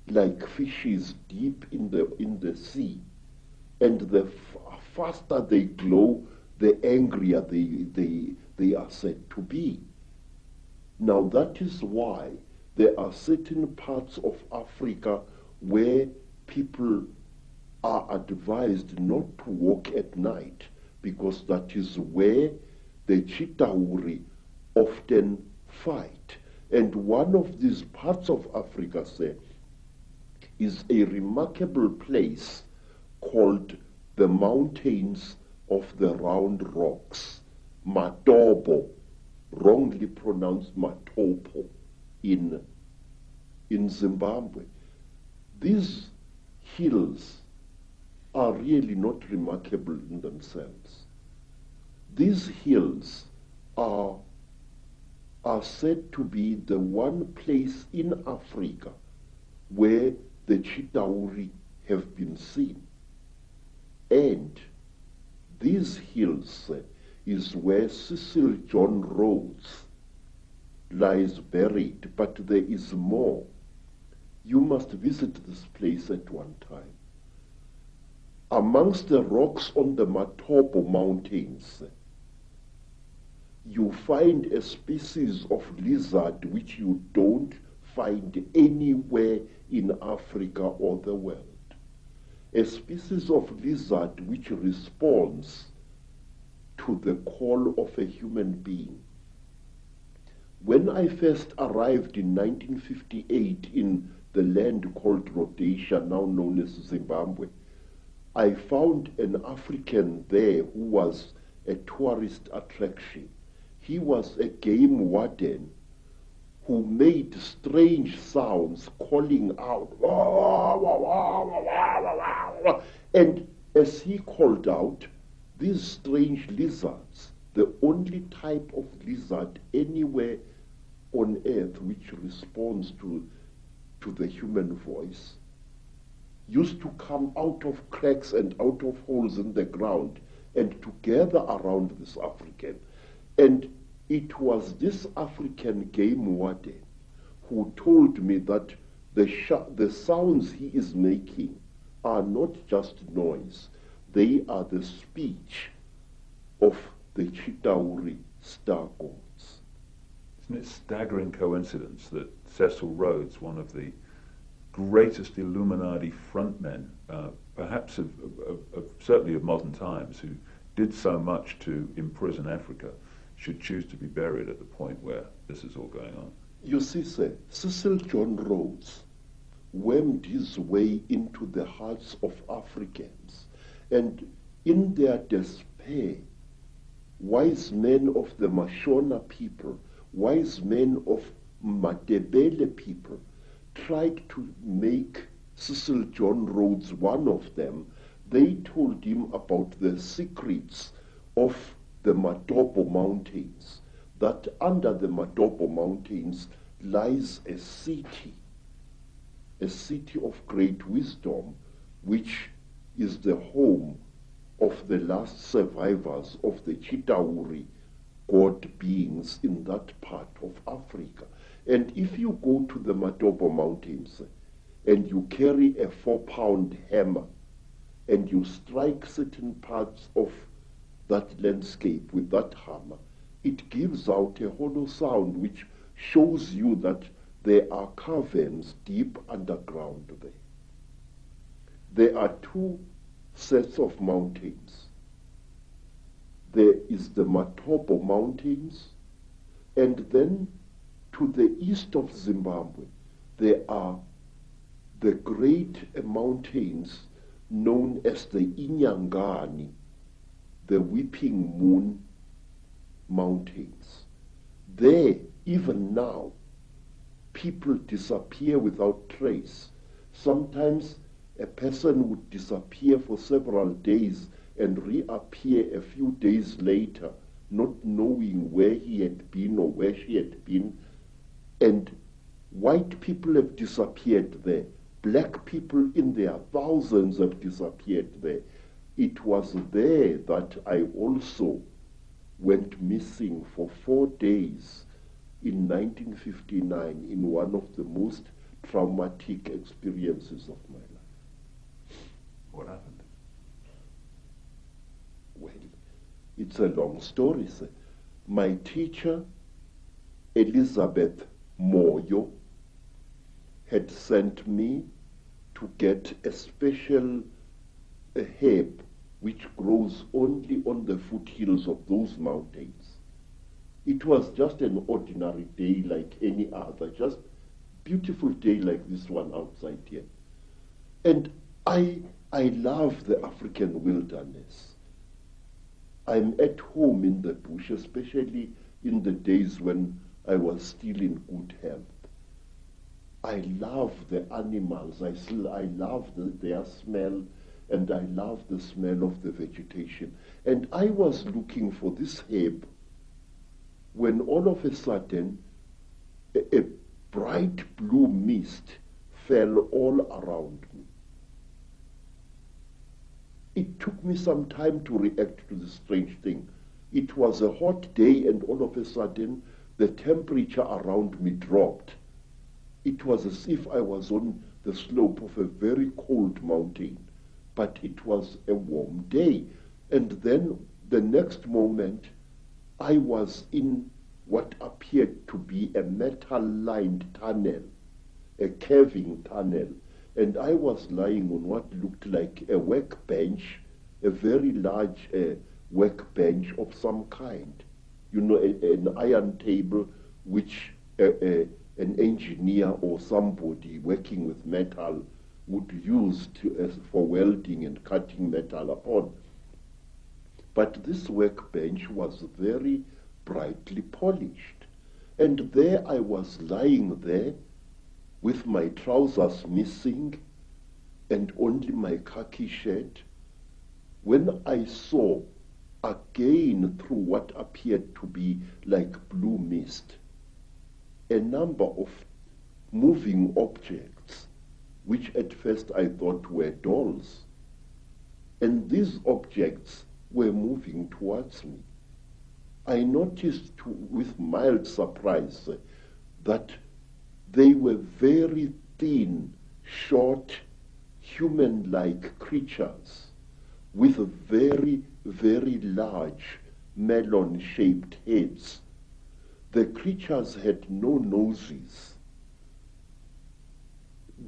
like fishes deep in the sea, and the faster they glow, the angrier they are said to be. Now that is why there are certain parts of Africa where people are advised not to walk at night, because that is where the Chitauri often fight. And one of these parts of Africa, say, is a remarkable place called the Mountains of the Round Rocks, Matopo, wrongly pronounced Matopo, in Zimbabwe. These hills are really not remarkable in themselves. These hills are said to be the one place in Africa where the Chitauri have been seen. And these hills is where Cecil John Rhodes lies buried, but there is more. You must visit this place at one time. Amongst the rocks on the Matopo Mountains, you find a species of lizard which you don't find anywhere in Africa or the world. A species of lizard which responds to the call of a human being. When I first arrived in 1958 in the land called Rhodesia, now known as Zimbabwe, I found an African there who was a tourist attraction. He was a game warden who made strange sounds calling out, and as he called out, these strange lizards, the only type of lizard anywhere on earth which responds to the human voice, used to come out of cracks and out of holes in the ground and to gather around this African. And it was this African game warden who told me that the sounds he is making are not just noise. They are the speech of the Chitauri star gods. Isn't it a staggering coincidence that Cecil Rhodes, one of the greatest Illuminati frontmen, perhaps certainly of modern times, who did so much to imprison Africa, should choose to be buried at the point where this is all going on? You see, sir, Cecil John Rhodes wormed his way into the hearts of Africans, and in their despair, wise men of the Mashona people, wise men of Matebele people, tried to make Cecil John Rhodes one of them. They told him about the secrets of the Matopo Mountains, that under the Matopo Mountains lies a city of great wisdom, which is the home of the last survivors of the Chitauri god beings in that part of Africa. And if you go to the Matopo Mountains and you carry a 4-pound hammer and you strike certain parts of that landscape with that hammer, it gives out a hollow sound which shows you that there are caverns deep underground there. There are two sets of mountains. There is the Matopo Mountains, and then to the east of Zimbabwe, there are the great mountains known as the Inyangani, the Weeping Moon Mountains. There, even now, people disappear without trace. Sometimes a person would disappear for several days and reappear a few days later, not knowing where he had been or where she had been. And white people have disappeared there. Black people in their thousands have disappeared there. It was there that I also went missing for 4 days in 1959 in one of the most traumatic experiences of my life. What happened? Well, it's a long story, sir. My teacher, Elizabeth Moyo, had sent me to get a special herb which grows only on the foothills of those mountains. It was just an ordinary day like any other, just beautiful day like this one outside here. And I love the African wilderness. I'm at home in the bush, especially in the days when I was still in good health. I love the animals. I love their smell, and I love the smell of the vegetation. And I was looking for this herb when all of a sudden a bright blue mist fell all around me. It took me some time to react to this strange thing. It was a hot day, and all of a sudden the temperature around me dropped. It was as if I was on the slope of a very cold mountain, but it was a warm day. And then the next moment, I was in what appeared to be a metal-lined tunnel, a caving tunnel, and I was lying on what looked like a workbench, a very large workbench of some kind. You know, an iron table which an engineer or somebody working with metal would use for welding and cutting metal upon. But this workbench was very brightly polished. And there I was lying there with my trousers missing and only my khaki shirt, when I saw again through what appeared to be like blue mist a number of moving objects, which at first I thought were dolls. And these objects were moving towards me. I noticed with mild surprise that they were very thin, short, human-like creatures with very, very large, melon-shaped heads. The creatures had no noses,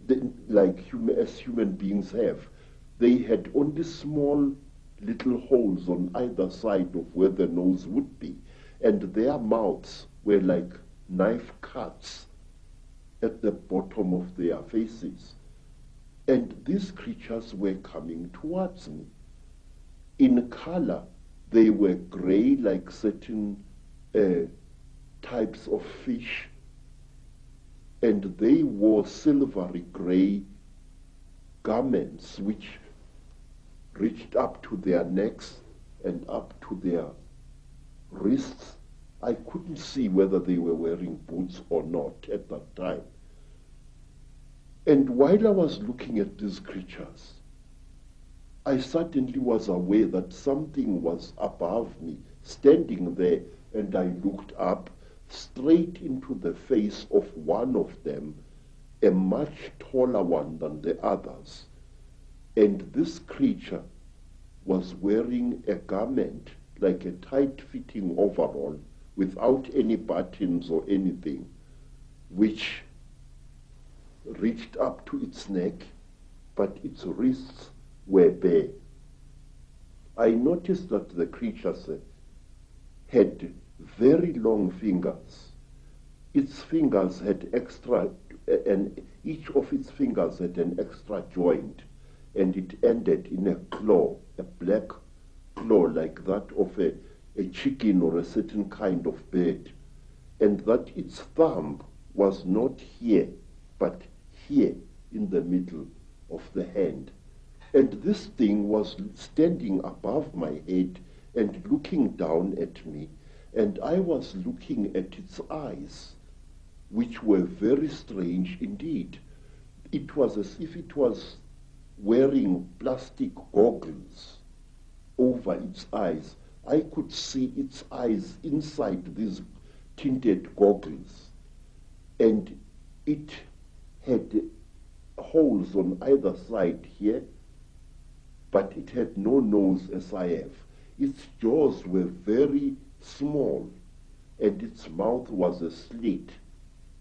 as human beings have. They had only small little holes on either side of where the nose would be, and their mouths were like knife cuts at the bottom of their faces. And these creatures were coming towards me. In color, they were gray like certain types of fish, and they wore silvery gray garments which reached up to their necks and up to their wrists. I couldn't see whether they were wearing boots or not at that time. And while I was looking at these creatures, I suddenly was aware that something was above me, standing there, and I looked up straight into the face of one of them, a much taller one than the others. And this creature was wearing a garment like a tight-fitting overall without any buttons or anything, which reached up to its neck, but its wrists were bare. I noticed that the creatures had very long fingers. Its fingers had and each of its fingers had an extra joint, and it ended in a claw, a black claw like that of a chicken or a certain kind of bird, and that its thumb was not here, but here in the middle of the hand. And this thing was standing above my head and looking down at me, and I was looking at its eyes, which were very strange indeed. It was as if it was wearing plastic goggles over its eyes. I could see its eyes inside these tinted goggles, and it had holes on either side here, but it had no nose as I have. Its jaws were very small, and its mouth was a slit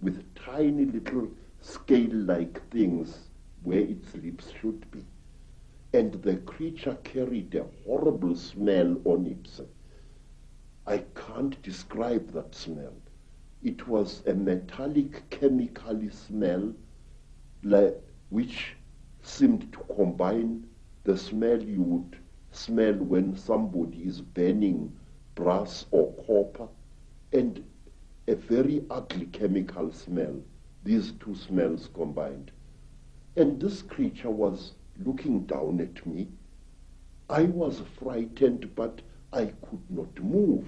with tiny little scale-like things where its lips should be. And the creature carried a horrible smell on it. I can't describe that smell. It was a metallic, chemically smell, which seemed to combine the smell you would smell when somebody is burning brass or copper, and a very ugly chemical smell, these two smells combined. And this creature was looking down at me. I was frightened, but I could not move.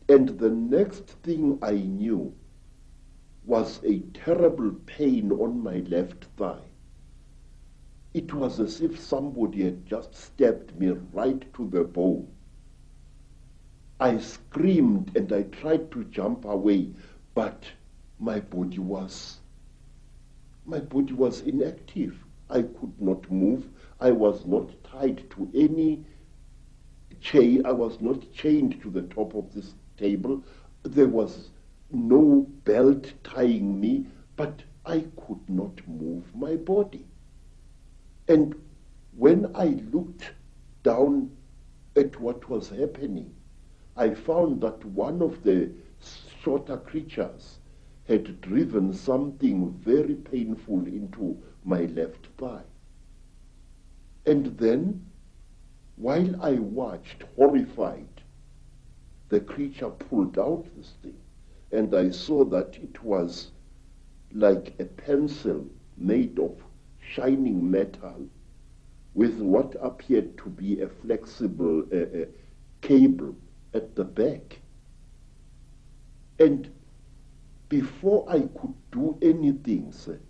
And the next thing I knew was a terrible pain on my left thigh. It was as if somebody had just stabbed me right to the bone. I screamed and I tried to jump away, but my body was inactive. I could not move. I was not tied to any chain. I was not chained to the top of this table. There was no belt tying me, but I could not move my body. And when I looked down at what was happening, I found that one of the shorter creatures had driven something very painful into my left thigh. And then, while I watched, horrified, the creature pulled out this thing, and I saw that it was like a pencil made of shining metal with what appeared to be a flexible cable at the back. And before I could do anything, sir,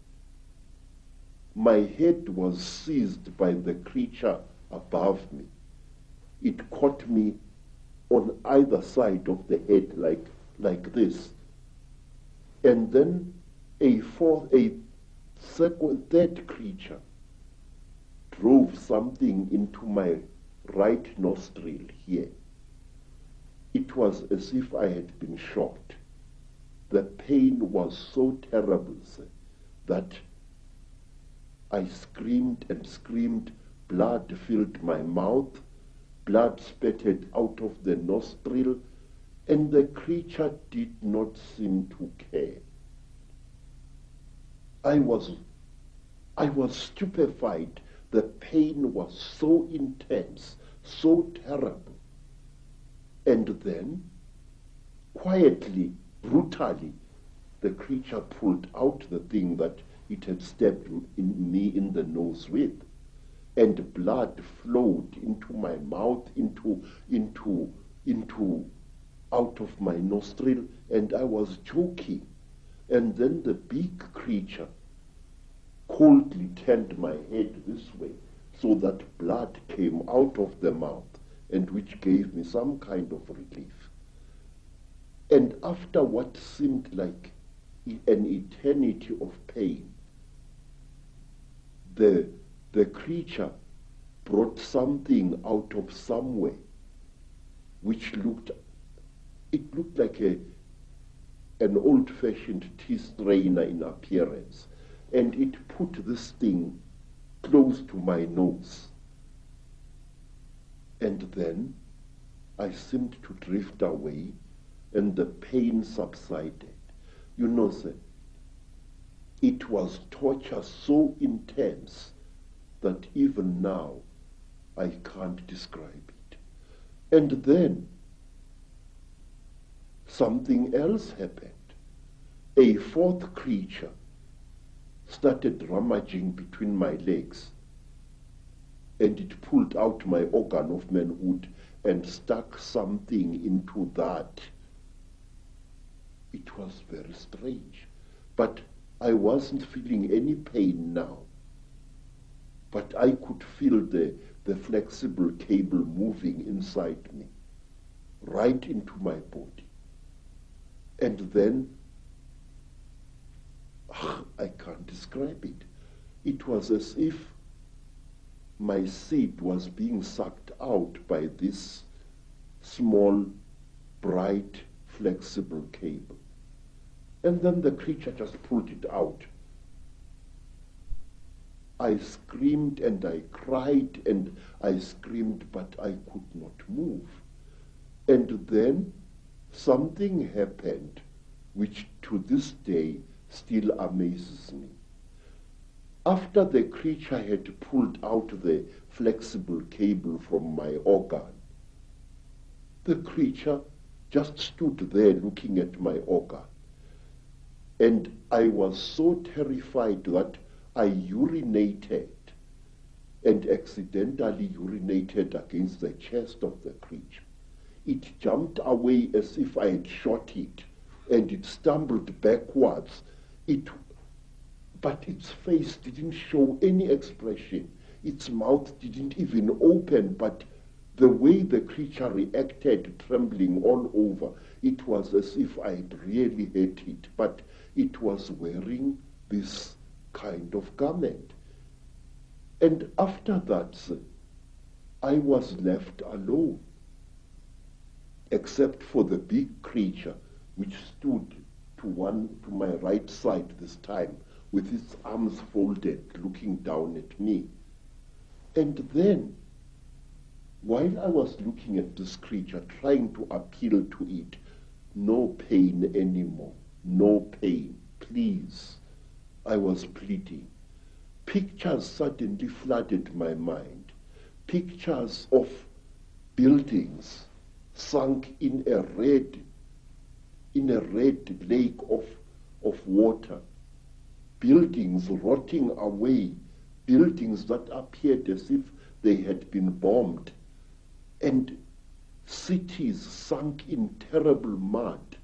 my head was seized by the creature above me. It caught me on either side of the head like this. And then a third creature drove something into my right nostril here. It was as if I had been shot. The pain was so terrible, sir, that I screamed and screamed. Blood filled my mouth, blood spurted out of the nostril, and the creature did not seem to care. I was stupefied. The pain was so intense, so terrible. And then, quietly, brutally, the creature pulled out the thing that it had stabbed me in the nose with, and blood flowed into my mouth, out of my nostril, and I was choking. And then the big creature coldly turned my head this way, so that blood came out of the mouth, and which gave me some kind of relief. And after what seemed like an eternity of pain, the creature brought something out of somewhere which looked like an old-fashioned tea strainer in appearance, and it put this thing close to my nose. And then I seemed to drift away, and the pain subsided. You know, sir, it was torture so intense that even now I can't describe it. And then something else happened. A fourth creature started rummaging between my legs, and it pulled out my organ of manhood and stuck something into that. It was very strange, but I wasn't feeling any pain now. But I could feel the flexible cable moving inside me, right into my body. And then, I can't describe it. It was as if my seed was being sucked out by this small, bright, flexible cable. And then the creature just pulled it out. I screamed and I cried and I screamed, but I could not move. And then something happened which to this day still amazes me. After the creature had pulled out the flexible cable from my organ, the creature just stood there looking at my organ. And I was so terrified that I urinated, and accidentally urinated against the chest of the creature. It jumped away as if I had shot it, and it stumbled backwards. But its face didn't show any expression. Its mouth didn't even open, but the way the creature reacted, trembling all over, it was as if I had really hurt it, but it was wearing this kind of garment. And after that, I was left alone, except for the big creature which stood to my right side this time, with its arms folded, looking down at me. And then, while I was looking at this creature, trying to appeal to it, no pain anymore, no pain, please, I was pleading. Pictures suddenly flooded my mind, pictures of buildings sunk in a red lake of water, buildings rotting away, buildings that appeared as if they had been bombed, and cities sunk in terrible mud,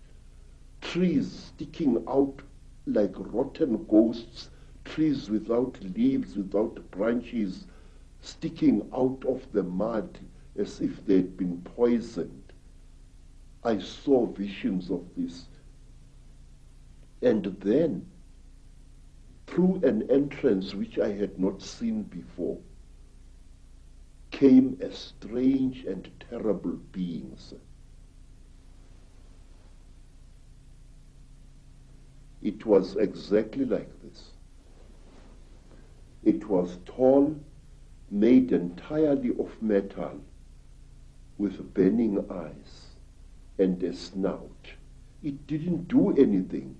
trees sticking out like rotten ghosts, trees without leaves, without branches, sticking out of the mud as if they had been poisoned. I saw visions of this. And then, through an entrance which I had not seen before, came a strange and terrible being, sir. It was exactly like this. It was tall, made entirely of metal, with burning eyes and a snout. It didn't do anything.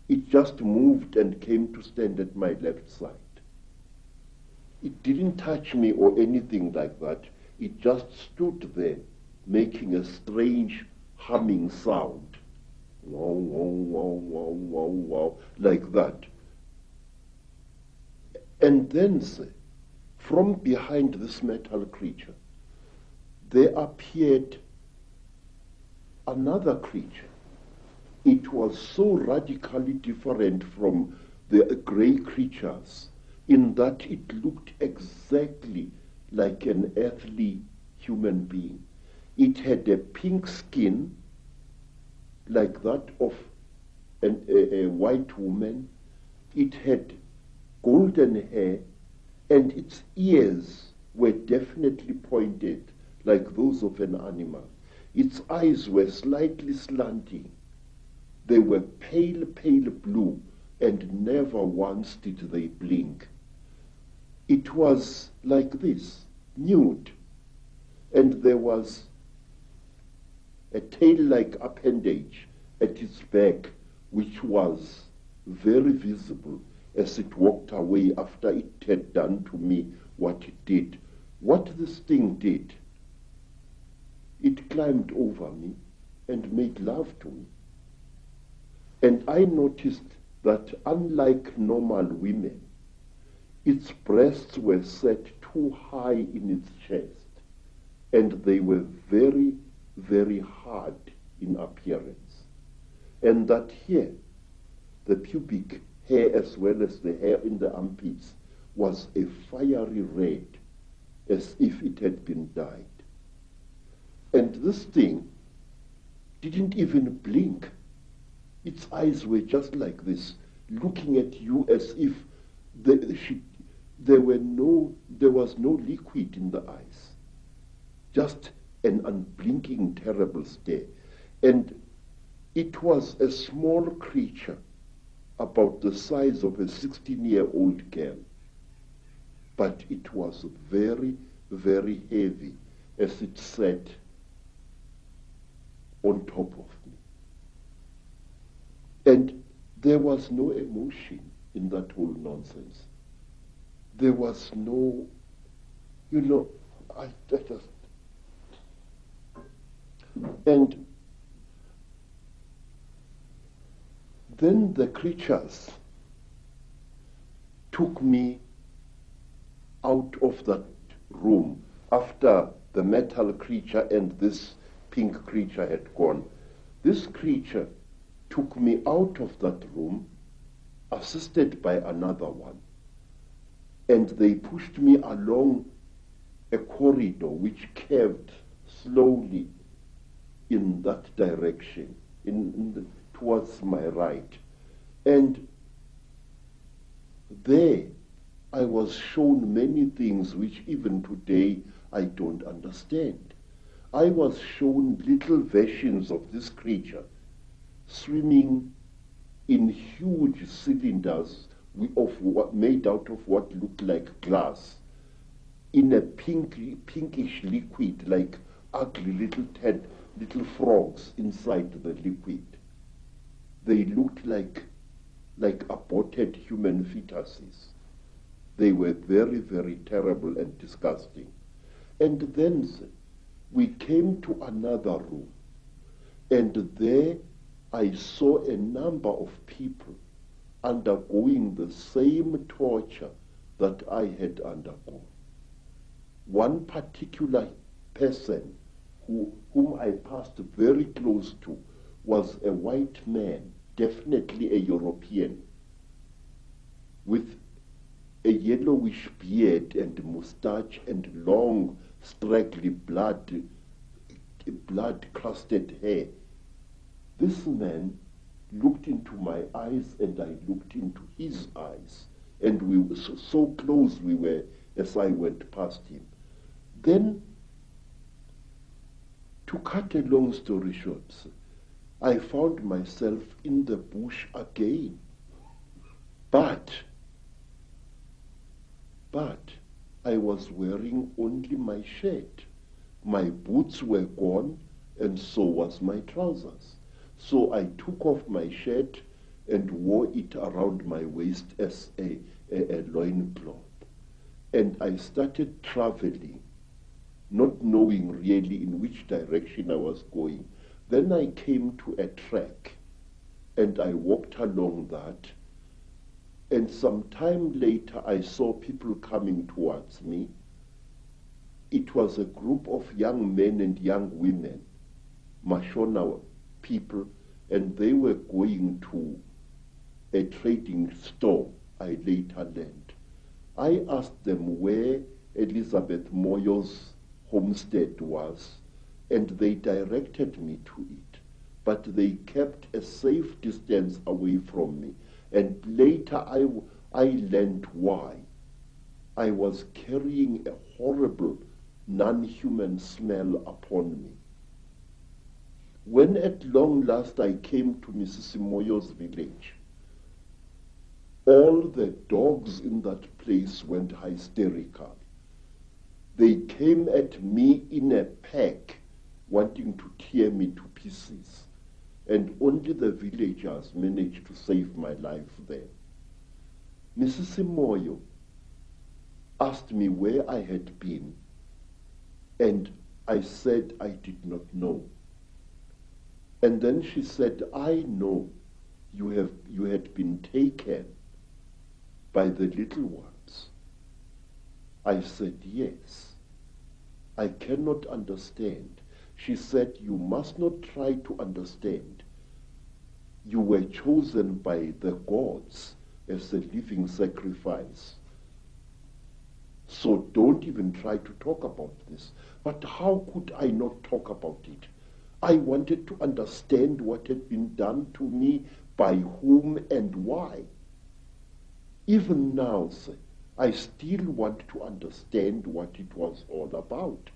It just moved and came to stand at my left side. It didn't touch me or anything like that. It just stood there, making a strange humming sound. Wow, wow, wow, wow, wow, wow, like that. And then, sir, from behind this metal creature, there appeared another creature. It was so radically different from the grey creatures in that it looked exactly like an earthly human being. It had a pink skin like that of a white woman. It had golden hair, and its ears were definitely pointed like those of an animal. Its eyes were slightly slanting. They were pale, pale blue, and never once did they blink. It was like this, nude, and there was a tail-like appendage at its back, which was very visible as it walked away after it had done to me what it did. What this thing did, it climbed over me and made love to me. And I noticed that unlike normal women, its breasts were set too high in its chest, and they were very, very hard in appearance. And that here, the pubic hair as well as the hair in the armpits was a fiery red, as if it had been dyed. And this thing didn't even blink. Its eyes were just like this, looking at you as if there was no liquid in the eyes, just an unblinking, terrible stare. And it was a small creature, about the size of a 16-year-old girl, but it was very, very heavy as it sat on top of me. And there was no emotion in that whole nonsense. There was no, I just... And then the creatures took me out of that room after the metal creature and this pink creature had gone. This creature took me out of that room, assisted by another one, and they pushed me along a corridor which curved slowly in that direction, towards my right. And there I was shown many things which even today I don't understand. I was shown little versions of this creature swimming in huge cylinders made out of what looked like glass, in a pinkish liquid, like ugly little frogs inside the liquid. They looked like aborted human fetuses. They were very, very terrible and disgusting. And then we came to another room, and there I saw a number of people undergoing the same torture that I had undergone. One particular person whom I passed very close to was a white man, definitely a European, with a yellowish beard and moustache and long, straggly blood-crusted hair. This man looked into my eyes and I looked into his eyes, and we were so close we were as I went past him. Then, to cut a long story short, I found myself in the bush again. But I was wearing only my shirt. My boots were gone, and so was my trousers. So I took off my shirt and wore it around my waist as a loincloth. And I started traveling, not knowing really in which direction I was going. Then I came to a track, and I walked along that. And some time later, I saw people coming towards me. It was a group of young men and young women, Mashona people, and they were going to a trading store I later learned. I asked them where Elizabeth Moyo's homestead was, and they directed me to it. But they kept a safe distance away from me. And later I learned why. I was carrying a horrible non-human smell upon me. When at long last I came to Mrs. Moyo's village, all the dogs in that place went hysterical. They came at me in a pack, wanting to tear me to pieces. And only the villagers managed to save my life there. Mrs. Moyo asked me where I had been, and I said I did not know. And then she said, I know you had been taken by the little ones. I said, yes. I cannot understand. She said, you must not try to understand. You were chosen by the gods as a living sacrifice. So don't even try to talk about this. But how could I not talk about it? I wanted to understand what had been done to me, by whom and why. Even now, sir, I still want to understand what it was all about.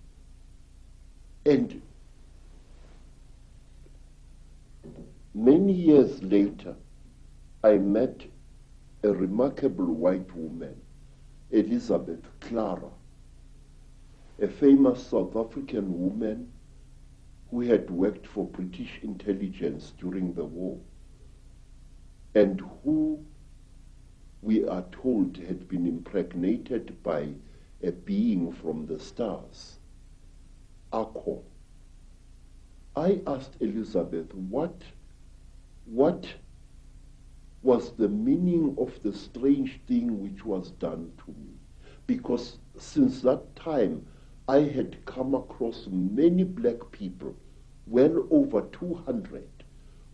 And many years later, I met a remarkable white woman, Elizabeth Clara, a famous South African woman who had worked for British intelligence during the war, and who, we are told, had been impregnated by a being from the stars, Akon. I asked Elizabeth what was the meaning of the strange thing which was done to me. Because since that time, I had come across many black people, well over 200,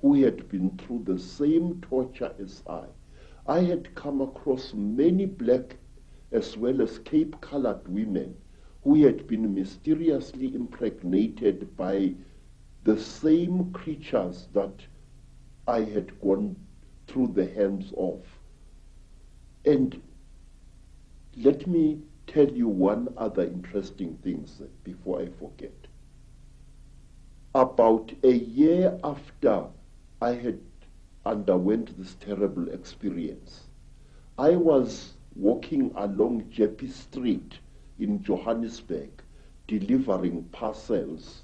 who had been through the same torture as I. I had come across many black as well as Cape-colored women who had been mysteriously impregnated by the same creatures that I had gone through the hands of. And let me tell you one other interesting thing before I forget. About a year after I had underwent this terrible experience, I was walking along Jeppe Street in Johannesburg delivering parcels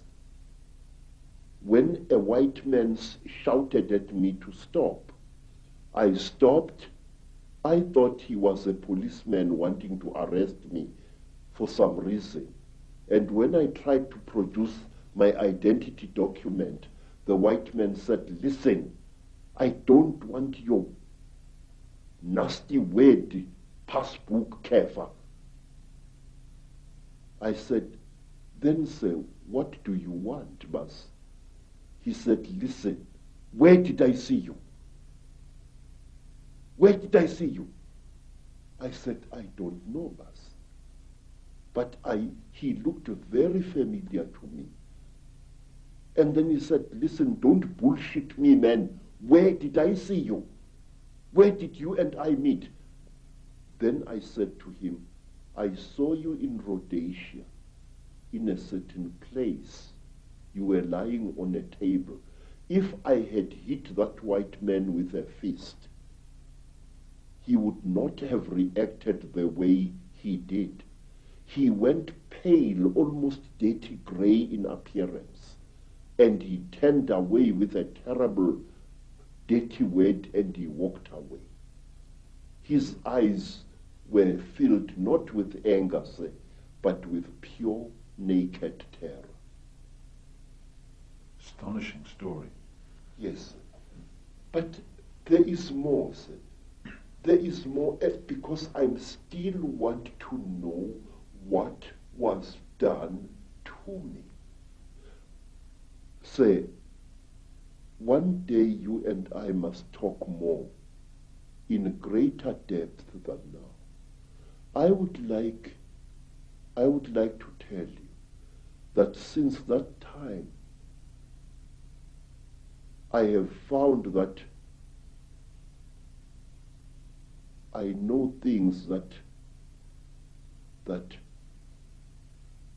when a white man shouted at me to stop. I stopped. I thought he was a policeman wanting to arrest me for some reason. And when I tried to produce my identity document, the white man said, listen, I don't want your nasty word passbook cover. I said, then sir, what do you want, boss? He said, listen, where did I see you? Where did I see you? I said, I don't know, boss. But he looked very familiar to me. And then he said, listen, don't bullshit me, man. Where did I see you? Where did you and I meet? Then I said to him, I saw you in Rhodesia. in a certain place. You were lying on a table. If I had hit that white man with a fist, he would not have reacted the way he did. He went pale, almost dirty gray in appearance, and he turned away with a terrible, dirty word, and he walked away. His eyes were filled not with anger, sir, but with pure, naked terror. Astonishing story. Yes, sir. But there is more, sir. There is more, because I still want to know what was done to me. Sir, one day you and I must talk more in greater depth than now. I would like to tell you that since that time, I have found that I know things that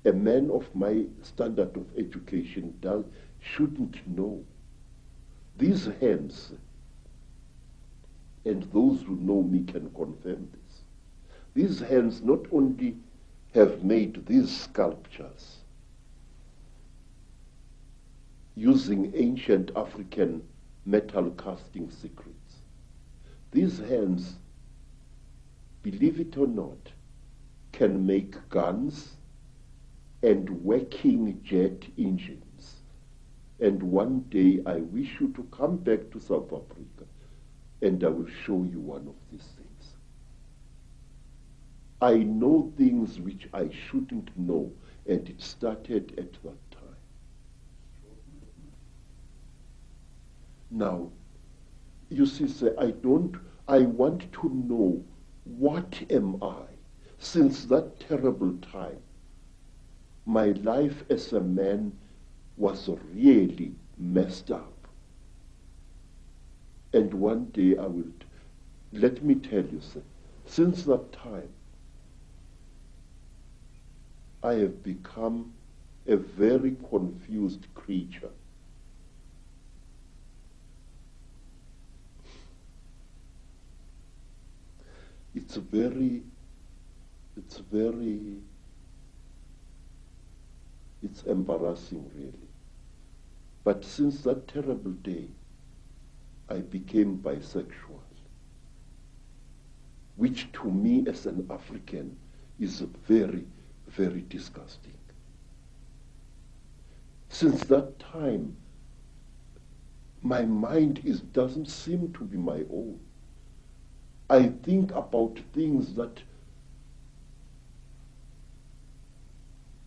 a man of my standard of education shouldn't know. These hands, and those who know me can confirm this, these hands not only have made these sculptures using ancient African metal casting secrets. These hands, believe it or not, can make guns and working jet engines. And one day I wish you to come back to South Africa and I will show you one of these things. I know things which I shouldn't know, and it started at that time. Now, you see, sir, I want to know, what am I? Since that terrible time, my life as a man was really messed up. And one day let me tell you, sir, since that time, I have become a very confused creature. It's embarrassing, really. But since that terrible day, I became bisexual, which to me as an African is very, very disgusting. Since that time, my mind doesn't seem to be my own. I think about things that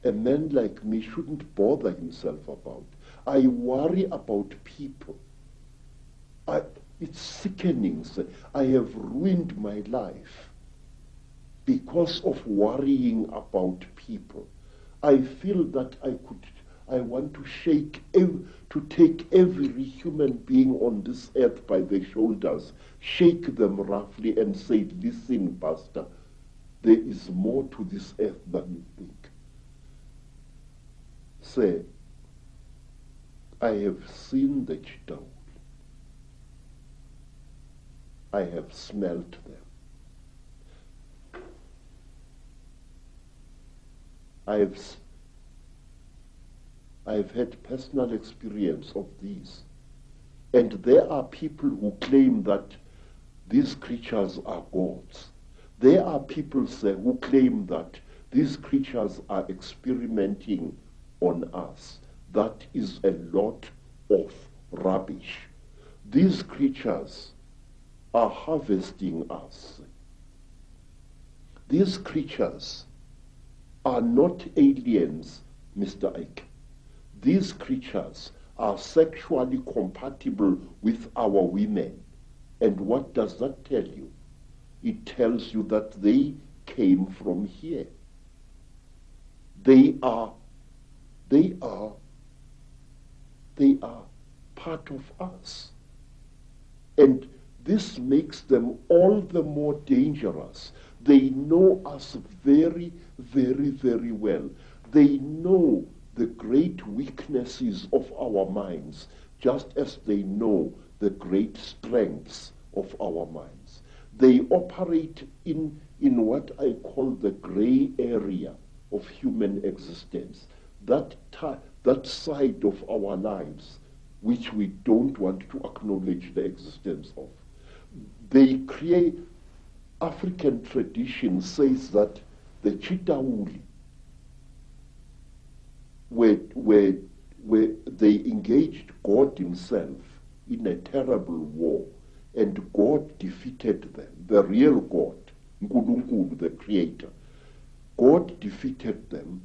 a man like me shouldn't bother himself about. I worry about people. It's sickening. I have ruined my life because of worrying about people. I feel that I want to take every human being on this earth by the shoulders, shake them roughly and say, listen, Pastor, there is more to this earth than you think. Say, I have seen the Chitauli. I have smelt them. I've had personal experience of these. And there are people who claim that these creatures are gods. There are people, sir, who claim that these creatures are experimenting on us. That is a lot of rubbish. These creatures are harvesting us. These creatures are not aliens, Mr. Ike. These creatures are sexually compatible with our women. And what does that tell you? It tells you that they came from here. They are part of us. And this makes them all the more dangerous. They know us very, very, very well. They know the great weaknesses of our minds, just as they know the great strengths of our minds. They operate in what I call the gray area of human existence, that side of our lives which we don't want to acknowledge the existence of. They create, African tradition says that the Chitauli, where they engaged God himself in a terrible war, and God defeated them, the real God, Nkulunkulu, the creator. God defeated them,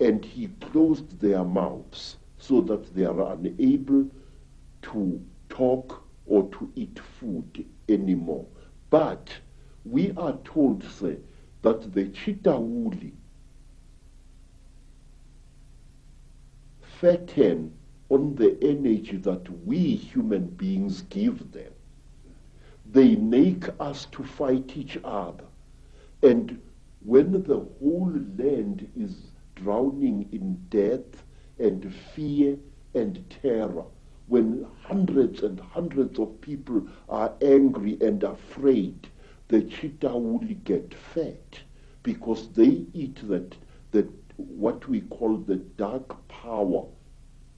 and he closed their mouths so that they are unable to talk or to eat food anymore. But we are told, say, that the Chitauli fatten on the energy that we human beings give them. They make us to fight each other. And when the whole land is drowning in death and fear and terror, when hundreds and hundreds of people are angry and afraid, the Chitauli get fat because they eat that what we call the dark power,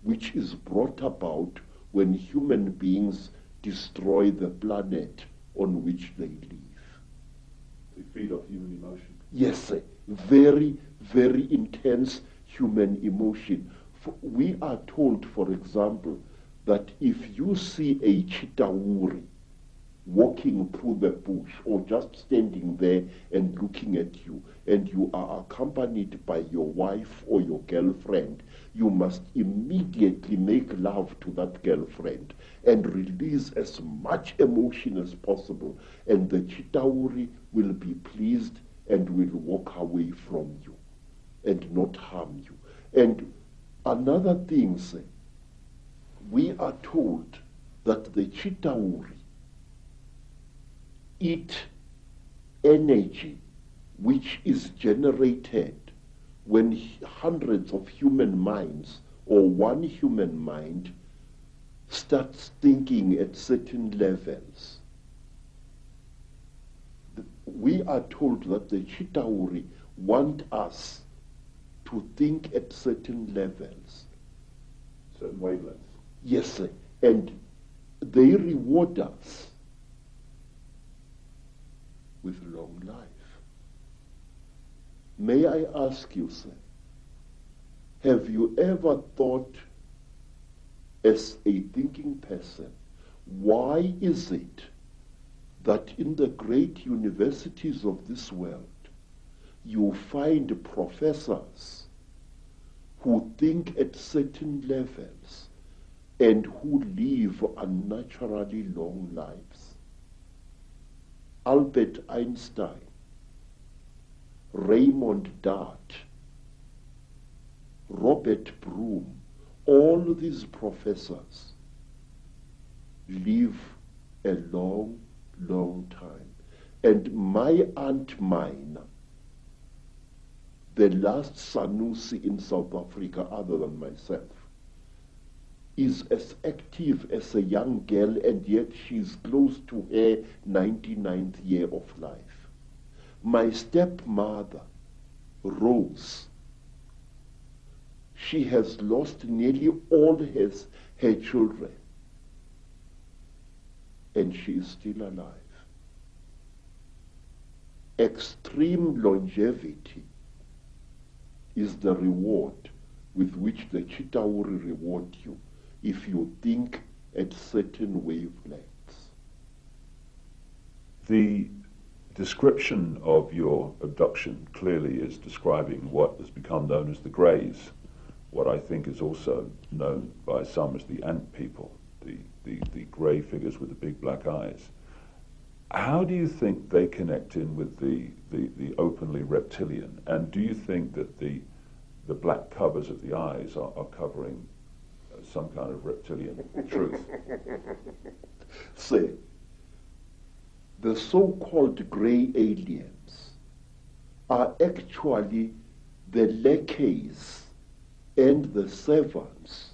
which is brought about when human beings destroy the planet on which they live. They feed off human emotion. Yes, very, very intense human emotion. We are told, for example, that if you see a Chitauri walking through the bush or just standing there and looking at you, and you are accompanied by your wife or your girlfriend, you must immediately make love to that girlfriend and release as much emotion as possible, and the Chitauri will be pleased and will walk away from you and not harm you. And another thing, say, we are told that the Chitauri eat energy which is generated when hundreds of human minds or one human mind starts thinking at certain levels. We are told that the Chitauri want us to think at certain levels. Certain wavelengths. Yes, sir. And they reward us with long life. May I ask you, sir, have you ever thought, as a thinking person, why is it that in the great universities of this world you find professors who think at certain levels and who live unnaturally long lives? Albert Einstein, Raymond Dart, Robert Broom, all these professors live a long, long time. And my Aunt Mina, the last Sanusi in South Africa other than myself, is as active as a young girl, and yet she's close to her 99th year of life. My stepmother, Rose, she has lost nearly all her children, and she is still alive. Extreme longevity is the reward with which the Chitauri reward you if you think at certain wavelengths. The description of your abduction clearly is describing what has become known as the Greys, what I think is also known by some as the ant people, the grey figures with the big black eyes. How do you think they connect in with the openly reptilian? And do you think that the black covers of the eyes are covering some kind of reptilian truth? Say, the so-called grey aliens are actually the lackeys and the servants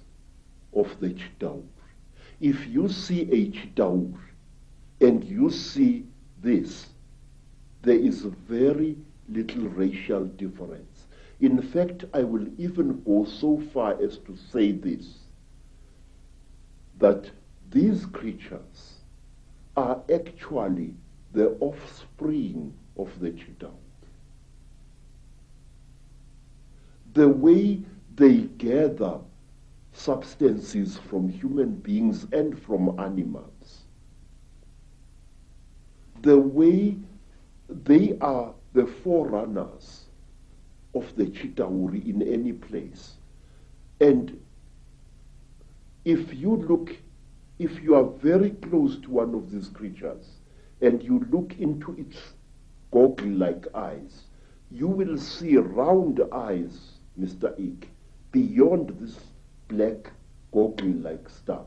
of the Chitauri. If you see a Chitauri and you see this, there is very little racial difference. In fact, I will even go so far as to say this, that these creatures are actually the offspring of the Chitauri. The way they gather substances from human beings and from animals, the way they are the forerunners of the Chitauri in any place. And if you are very close to one of these creatures and you look into its goggle-like eyes, you will see round eyes, Mr. Ike, beyond this black goggle-like stuff.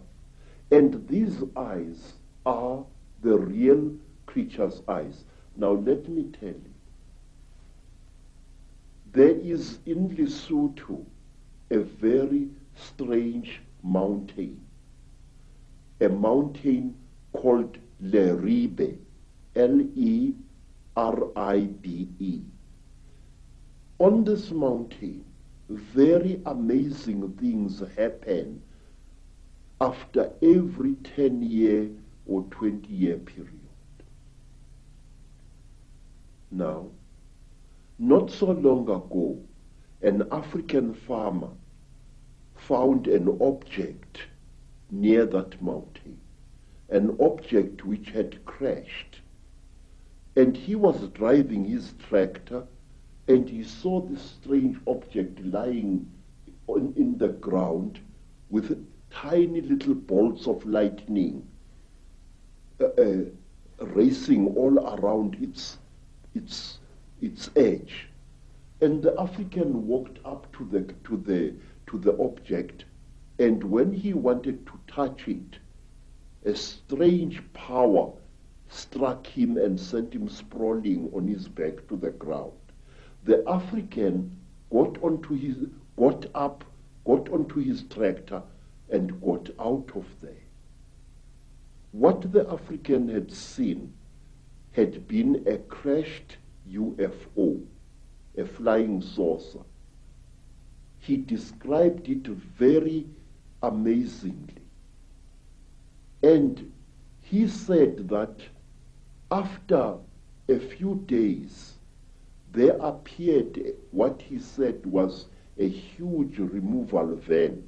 And these eyes are the real creature's eyes. Now let me tell you, there is in Lesotho a very strange mountain, a mountain called Leribe, Leribe. On this mountain, very amazing things happen after every 10-year or 20-year period. Now, not so long ago, an African farmer found an object near that mountain, an object which had crashed. And he was driving his tractor and he saw this strange object lying in the ground with tiny little bolts of lightning racing all around its edge. And the African walked up to the object, and when he wanted to touch it, a strange power struck him and sent him sprawling on his back to the ground. The African got onto his tractor and got out of there. What the African had seen had been a crashed UFO, a flying saucer. He described it very amazingly. And he said that after a few days, there appeared what he said was a huge removal van,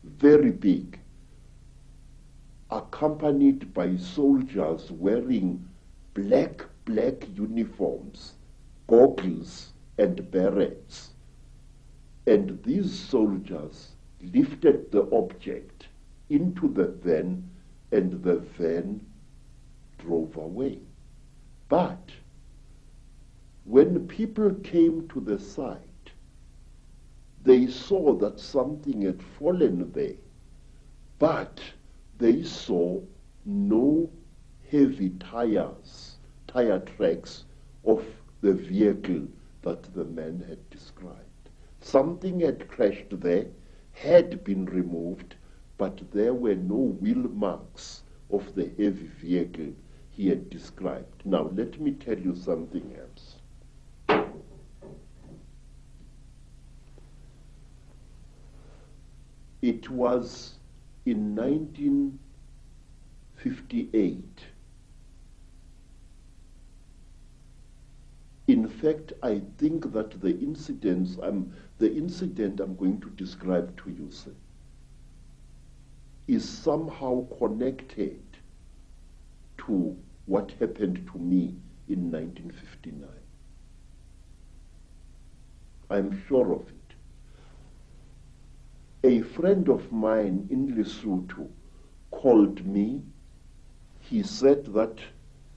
very big, accompanied by soldiers wearing black uniforms, goggles and berets. And these soldiers lifted the object into the van, and the van drove away. But when people came to the site, they saw that something had fallen there, but they saw no heavy tire tracks of the vehicle that the man had described. Something had crashed there, had been removed, but there were no wheel marks of the heavy vehicle he had described. Now, let me tell you something else. It was in 1958. In fact, I think that the incident I'm going to describe to you, sir, is somehow connected to what happened to me in 1959. I'm sure of it. A friend of mine in Lesotho called me. He said that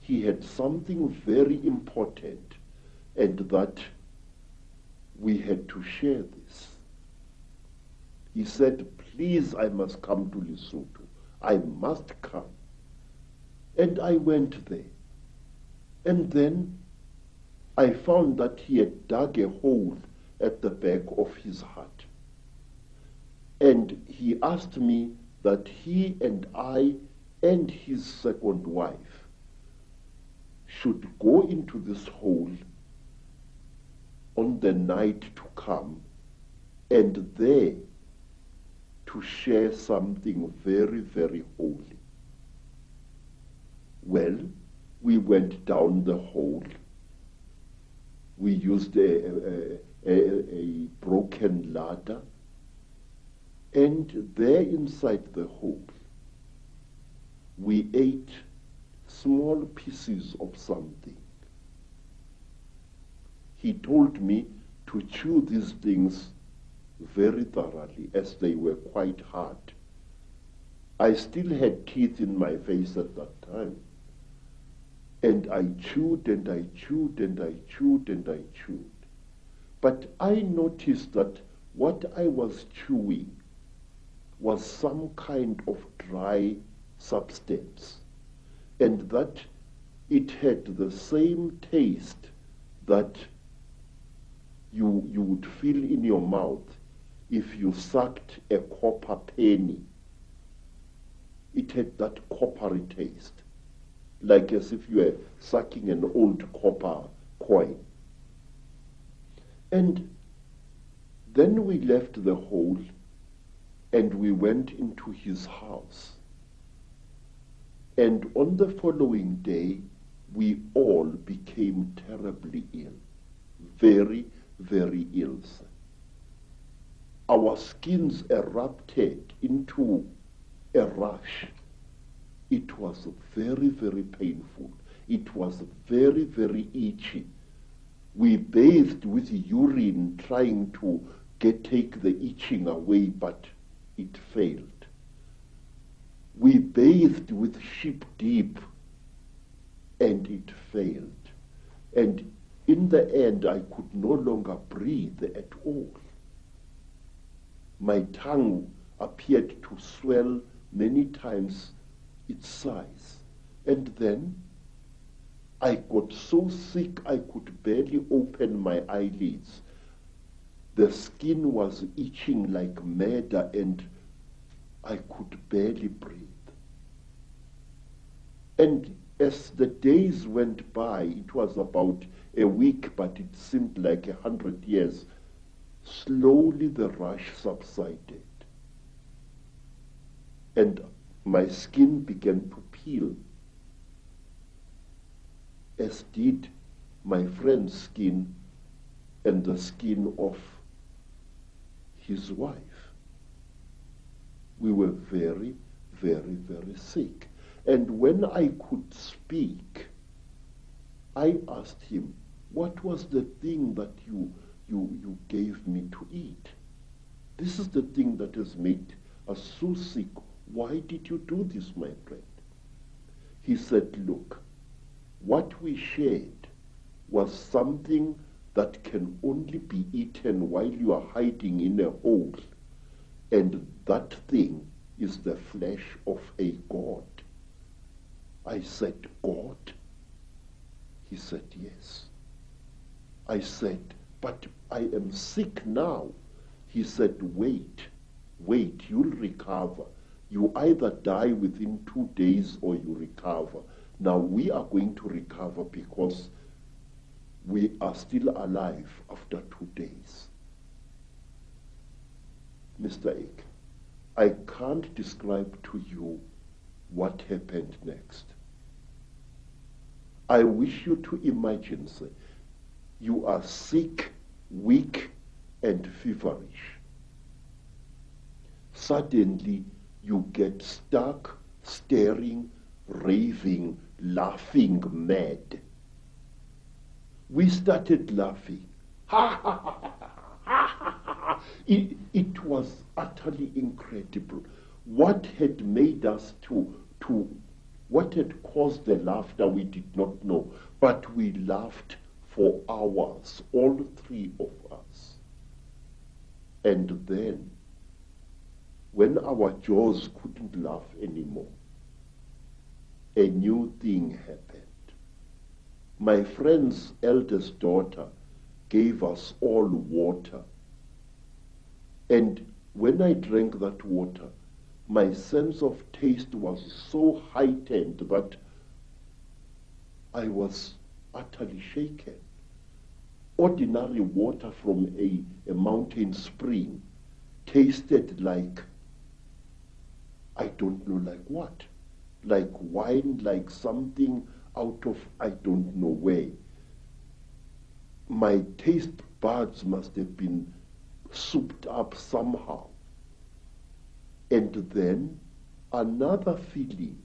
he had something very important and that we had to share this. He said, please, I must come to Lesotho. I must come. And I went there. And then I found that he had dug a hole at the back of his heart. And he asked me that he and I and his second wife should go into this hole on the night to come, and there to share something very, very holy. Well, we went down the hole. We used a broken ladder, and there inside the hole, we ate small pieces of something. He told me to chew these things very thoroughly, as they were quite hard. I still had teeth in my face at that time. And I chewed and I chewed and I chewed and I chewed. But I noticed that what I was chewing was some kind of dry substance, and that it had the same taste that you would feel in your mouth if you sucked a copper penny. It had that coppery taste, like as if you were sucking an old copper coin. And then we left the hole and we went into his house. And on the following day, we all became terribly ill, very, very ill. Our skins erupted into a rash. It was very, very painful. It was very, very itchy. We bathed with urine trying to take the itching away, but it failed. We bathed with sheep dip, and it failed. And in the end, I could no longer breathe at all. My tongue appeared to swell many times its size. And then I got so sick I could barely open my eyelids. The skin was itching like mad, and I could barely breathe. And as the days went by, it was about a week, but it seemed like 100 years, slowly the rash subsided. And my skin began to peel, as did my friend's skin and the skin of his wife. We were very, very, very sick. And when I could speak, I asked him, what was the thing that you gave me to eat? This is the thing that has made us so sick. Why did you do this, my friend? He said, look, what we shared was something that can only be eaten while you are hiding in a hole, and that thing is the flesh of a god. I said, God? He said, yes. I said, but I am sick now. He said, wait, you'll recover. You either die within 2 days or you recover. Now we are going to recover because we are still alive after 2 days. Mr. Ake, I can't describe to you what happened next. I wish you to imagine, sir, you are sick, weak, and feverish. Suddenly, you get stuck, staring, raving, laughing mad. We started laughing. Ha ha ha ha ha ha. It was utterly incredible. What had made us what had caused the laughter we did not know, but we laughed for hours, all three of us. And then, when our jaws couldn't laugh anymore, a new thing happened. My friend's eldest daughter gave us all water. And when I drank that water, my sense of taste was so heightened that I was utterly shaken. Ordinary water from a mountain spring tasted like, I don't know like what, like wine, like something out of I don't know where. My taste buds must have been souped up somehow. And then another feeling,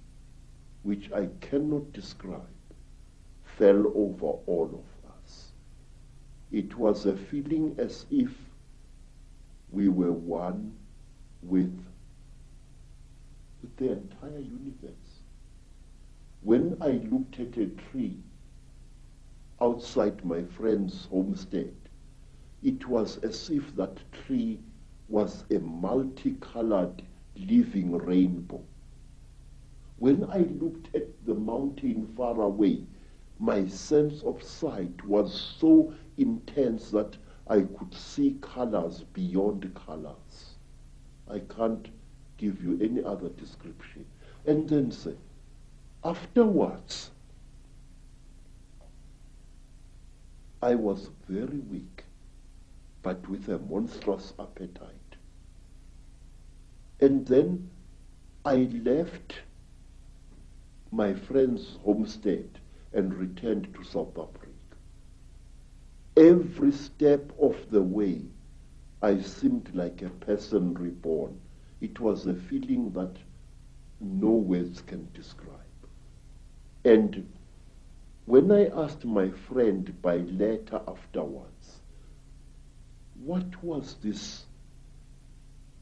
which I cannot describe, fell over all of us. It was a feeling as if we were one with the entire universe. When I looked at a tree outside my friend's homestead, it was as if that tree was a multicolored living rainbow. When I looked at the mountain far away, my sense of sight was so intense that I could see colors beyond colors. I can't give you any other description. And then say, afterwards, I was very weak, but with a monstrous appetite. And then I left my friend's homestead and returned to South Africa. Every step of the way, I seemed like a person reborn. It was a feeling that no words can describe. And when I asked my friend by letter afterwards, what was this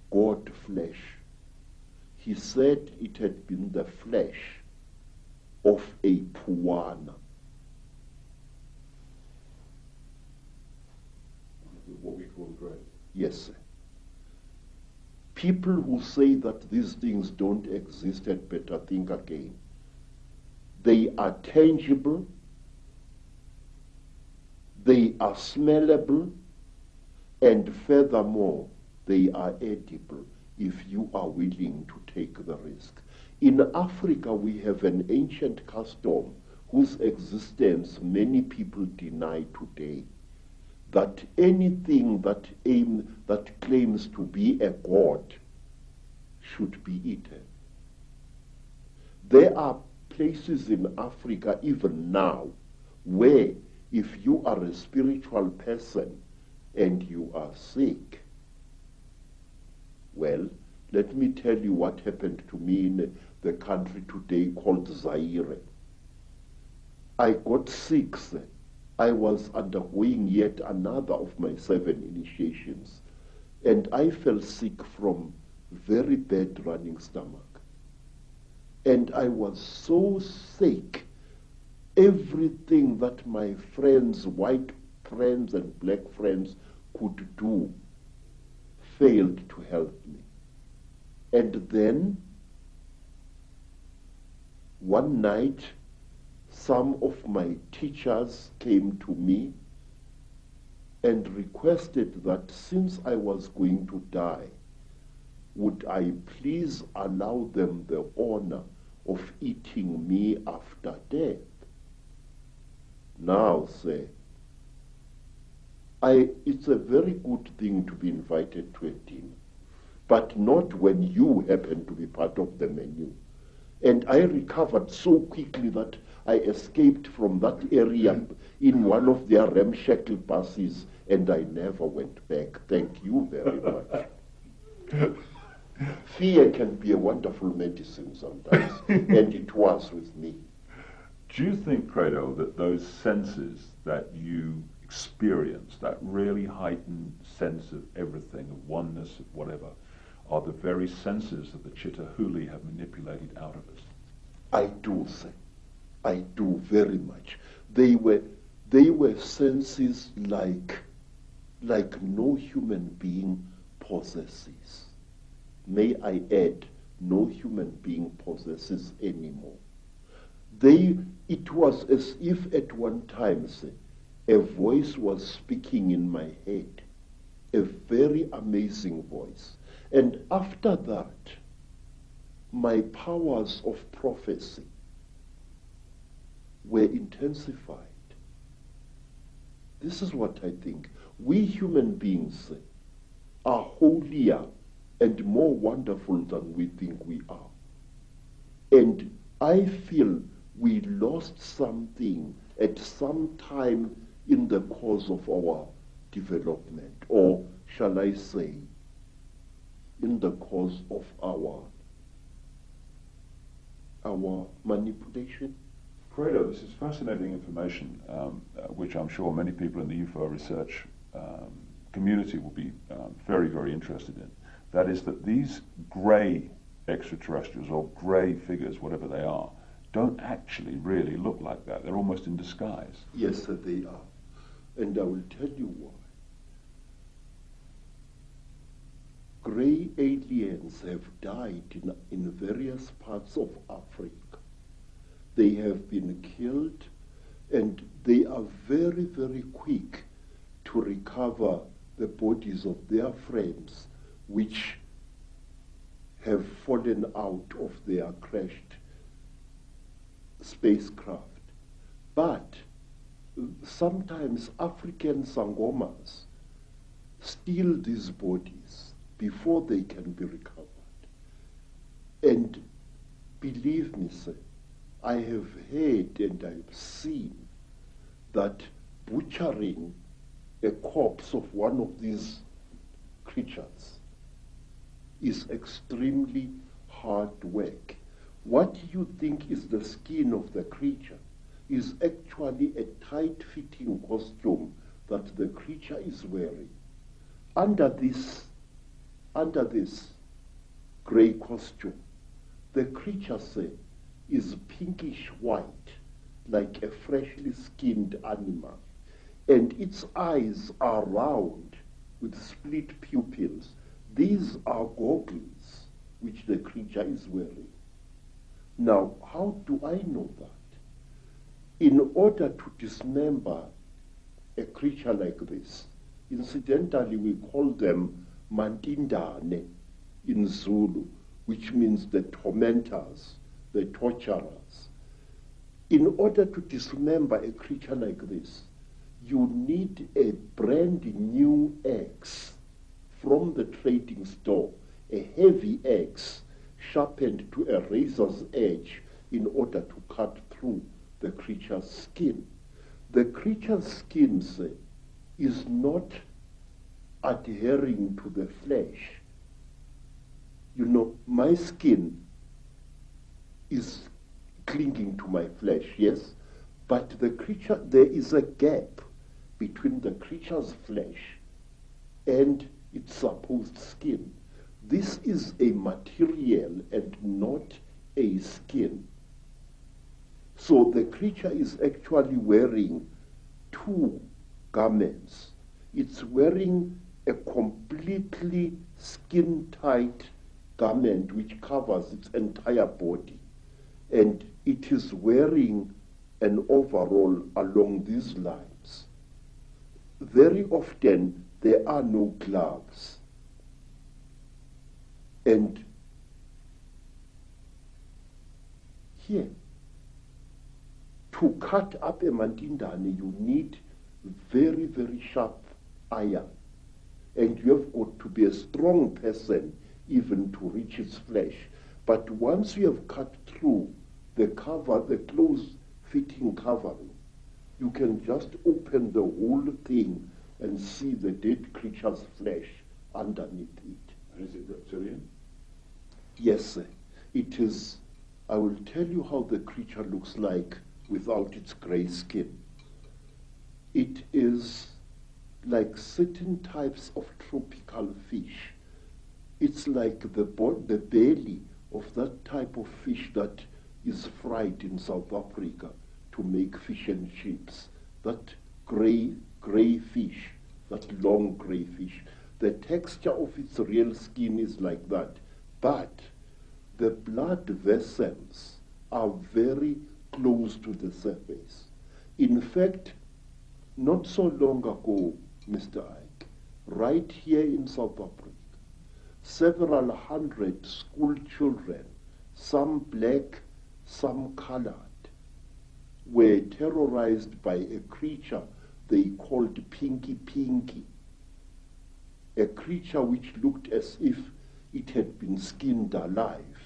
God flesh? He said it had been the flesh of a puana. What we call grave. Yes, sir. People who say that these things don't exist had better think again. They are tangible, they are smellable, and furthermore, they are edible if you are willing to take the risk. In Africa, we have an ancient custom whose existence many people deny today, that anything that claims to be a god should be eaten. There are places in Africa even now where if you are a spiritual person and you are sick, well, let me tell you what happened to me in the country today called Zaire. I got sick, sir. I was undergoing yet another of my 7 initiations, and I fell sick from very bad running stomach. And I was so sick, everything that my friends, white friends and black friends could do failed to help me. And then one night, some of my teachers came to me and requested that since I was going to die, would I please allow them the honor of eating me after death? Now, sir, it's a very good thing to be invited to a dinner, but not when you happen to be part of the menu. And I recovered so quickly that I escaped from that area in one of their ramshackle buses, and I never went back. Thank you very much. Fear can be a wonderful medicine sometimes, and it was with me. Do you think, Credo, that those senses that you experience, that really heightened sense of everything, of oneness, of whatever, are the very senses that the Chitahuli have manipulated out of us? I do, sir. I do very much. They were senses like no human being possesses. May I add, no human being possesses anymore. It was as if at one time, say, a voice was speaking in my head, a very amazing voice. And after that, my powers of prophecy were intensified. This is what I think. We human beings are holier and more wonderful than we think we are. And I feel we lost something at some time in the course of our development, or shall I say, in the course of our manipulation. Fredo, this is fascinating information, which I'm sure many people in the UFO research community will be very, very interested in. That is that these grey extraterrestrials, or grey figures, whatever they are, don't actually really look like that. They're almost in disguise. Yes, they are. And I will tell you why. Grey aliens have died in various parts of Africa. They have been killed, and they are very, very quick to recover the bodies of their friends which have fallen out of their crashed spacecraft. But sometimes African sangomas steal these bodies before they can be recovered. And believe me, sir, I have heard and I've seen that butchering a corpse of one of these creatures is extremely hard work. What you think is the skin of the creature is actually a tight-fitting costume that the creature is wearing. Under this grey costume, the creature, say, is pinkish white, like a freshly skinned animal, and its eyes are round with split pupils. These are goggles which the creature is wearing. Now, how do I know that? In order to dismember a creature like this, incidentally we call them mantindane in Zulu, which means the tormentors, the torturers. In order to dismember a creature like this, you need a brand new axe from the trading store, a heavy axe sharpened to a razor's edge in order to cut through the creature's skin. The creature's skin, say, is not adhering to the flesh. You know, my skin is clinging to my flesh, yes, but the creature, there is a gap between the creature's flesh and its supposed skin. This is a material and not a skin. So the creature is actually wearing two garments. It's wearing a completely skin-tight garment which covers its entire body, and it is wearing an overall along these lines. Very often there are no gloves, and here, to cut up a mantindane, you need very, very sharp iron, and you have got to be a strong person even to reach its flesh. But once you have cut through the cover, the close-fitting covering, you can just open the whole thing and see the dead creature's flesh underneath it. Is it reptilian? Yes, sir. It is. I will tell you how the creature looks like without its grey skin. It is like certain types of tropical fish. It's like the belly of that type of fish that is fried in South Africa to make fish and chips. That grey fish, that long grey fish. The texture of its real skin is like that, but the blood vessels are very close to the surface. In fact, not so long ago, Mr. Ike, right here in South Africa, several hundred school children, some black, some colored, were terrorized by a creature they called Pinky Pinky, a creature which looked as if it had been skinned alive.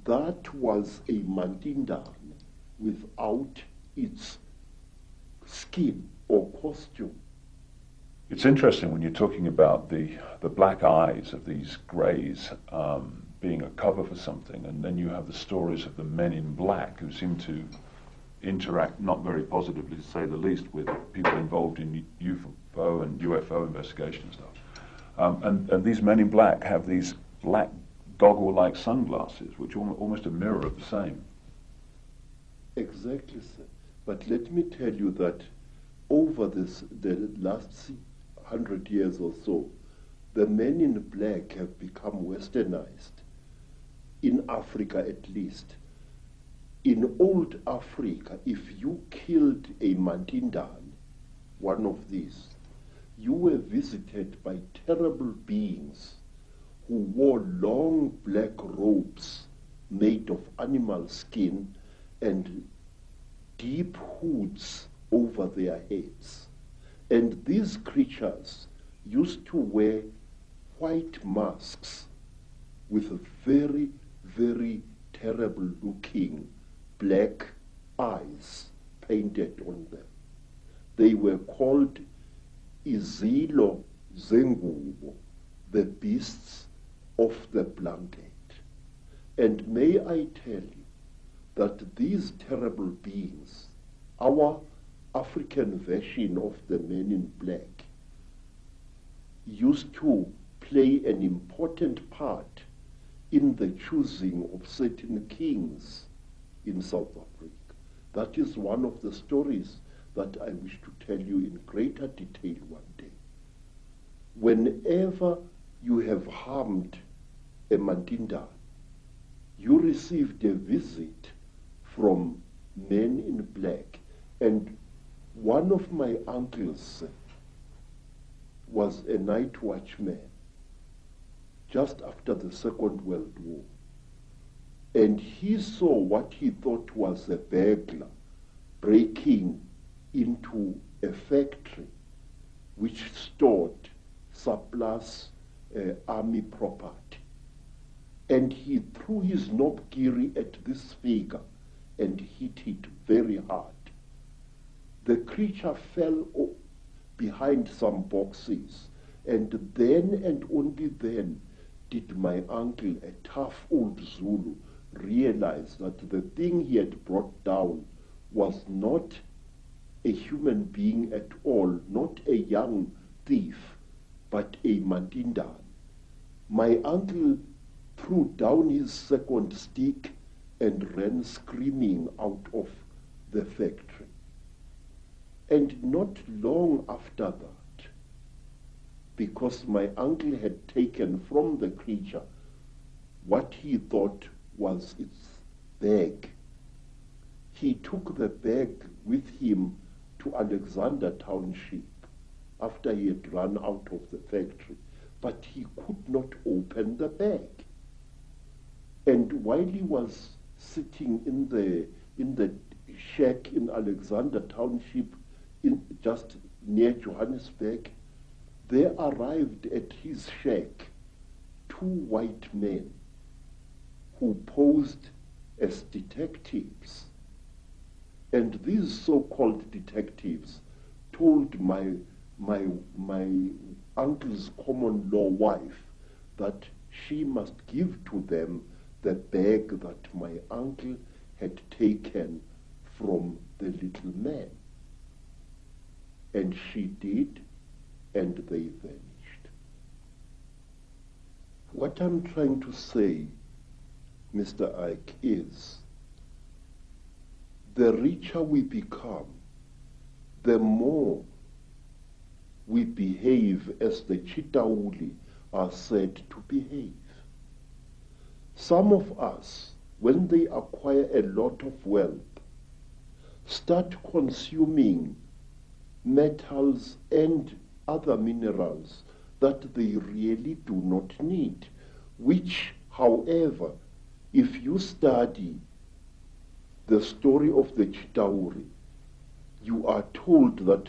That was a Mandindan without its skin or costume. It's interesting when you're talking about the black eyes of these greys being a cover for something, and then you have the stories of the men in black who seem to interact not very positively, to say the least, with people involved in UFO and UFO investigation and stuff. And these men in black have these black goggle-like sunglasses, which are almost a mirror of the same. Exactly, sir. But let me tell you that over the last 100 years or so, the men in black have become westernized, in Africa at least. In old Africa, if you killed a Mandindan, one of these, you were visited by terrible beings who wore long black robes made of animal skin and deep hoods over their heads. And these creatures used to wear white masks with very, very terrible looking black eyes painted on them. They were called Izilo Zengubo, the beasts of the blanket. And may I tell you that these terrible beings, our African version of the men in black, used to play an important part in the choosing of certain kings in South Africa. That is one of the stories that I wish to tell you in greater detail one day. Whenever you have harmed a Mandindan, you received a visit from men in black. And one of my uncles was a night watchman just after the Second World War. And he saw what he thought was a burglar breaking into a factory which stored surplus army property. And he threw his knobgiri at this figure and hit it very hard. The creature fell behind some boxes, and then and only then did my uncle, a tough old Zulu, realize that the thing he had brought down was not a human being at all, not a young thief, but a Mandindan. My uncle threw down his second stick and ran screaming out of the factory. And not long after that, because my uncle had taken from the creature what he thought was its bag, he took the bag with him to Alexander Township after he had run out of the factory, but he could not open the bag. And while he was sitting in the shack in Alexander Township, just near Johannesburg, there arrived at his shack 2 white men who posed as detectives. And these so-called detectives told my uncle's common law wife that she must give to them the bag that my uncle had taken from the little man. And she did, and they vanished. What I'm trying to say, Mr. Ike, is the richer we become, the more we behave as the Chitauli are said to behave. Some of us, when they acquire a lot of wealth, start consuming metals and other minerals that they really do not need, which, however, if you study the story of the Chitauri, you are told that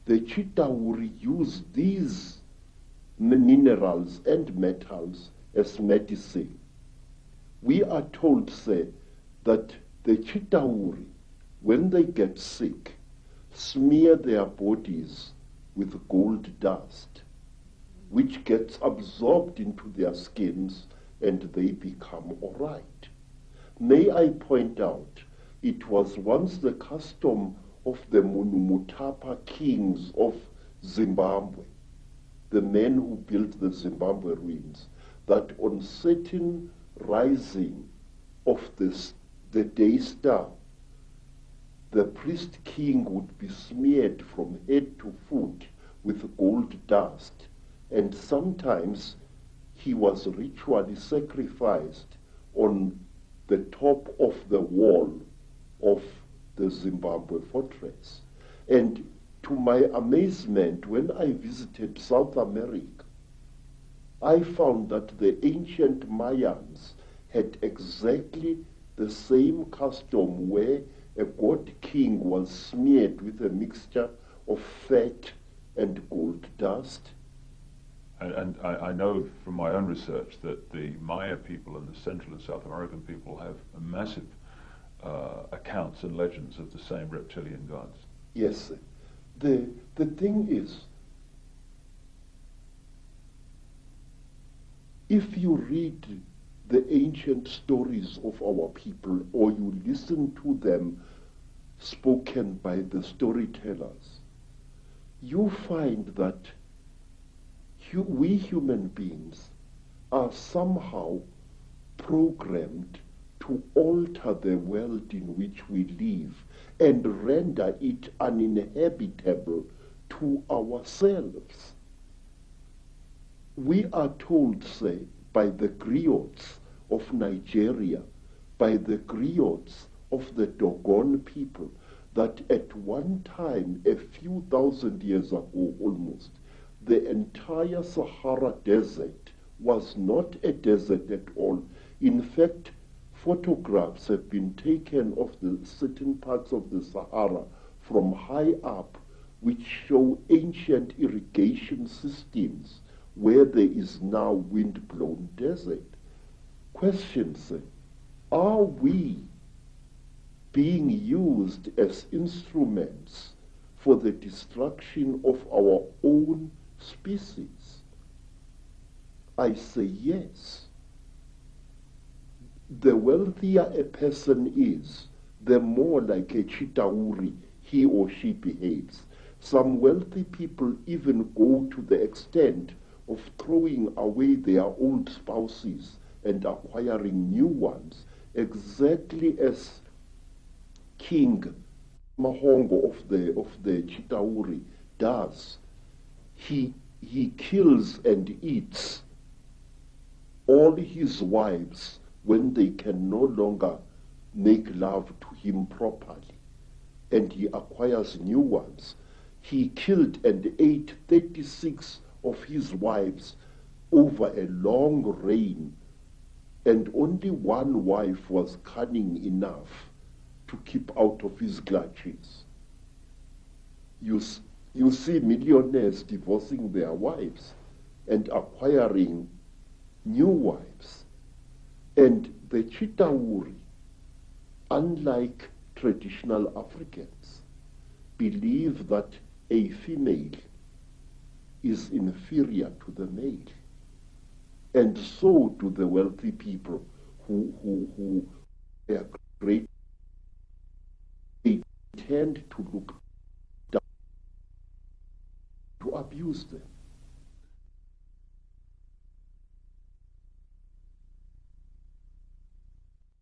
the Chitauri use these minerals and metals as medicine. We are told, say, that the Chitauri, when they get sick, smear their bodies with gold dust, which gets absorbed into their skins and they become all right. May I point out, it was once the custom of the Munumutapa kings of Zimbabwe, the men who built the Zimbabwe ruins, that on certain rising of the day star, the priest king would be smeared from head to foot with gold dust, and sometimes he was ritually sacrificed on the top of the wall of the Zimbabwe fortress. And to my amazement, when I visited South America, I found that the ancient Mayans had exactly the same custom where a god king was smeared with a mixture of fat and gold dust. And I know from my own research that the Maya people and the Central and South American people have a massive accounts and legends of the same reptilian gods. Yes, the thing is, if you read the ancient stories of our people, or you listen to them spoken by the storytellers, you find that we human beings are somehow programmed to alter the world in which we live and render it uninhabitable to ourselves. We are told, say, by the griots of Nigeria, by the griots of the Dogon people, that at one time, a few thousand years ago almost, the entire Sahara Desert was not a desert at all. In fact, photographs have been taken of the certain parts of the Sahara from high up, which show ancient irrigation systems where there is now wind-blown desert. Questions: are we being used as instruments for the destruction of our own species? I say yes. The wealthier a person is, the more like a Chitauri he or she behaves. Some wealthy people even go to the extent of throwing away their old spouses and acquiring new ones, exactly as King Mahongo of the Chitauri does. He kills and eats all his wives when they can no longer make love to him properly, and he acquires new ones. He killed and ate 36 of his wives over a long reign, and only one wife was cunning enough to keep out of his clutches. You see millionaires divorcing their wives and acquiring new wives. And the Chitauri, unlike traditional Africans, believe that a female is inferior to the male. And so do the wealthy people who are great, they tend to look down, to abuse them.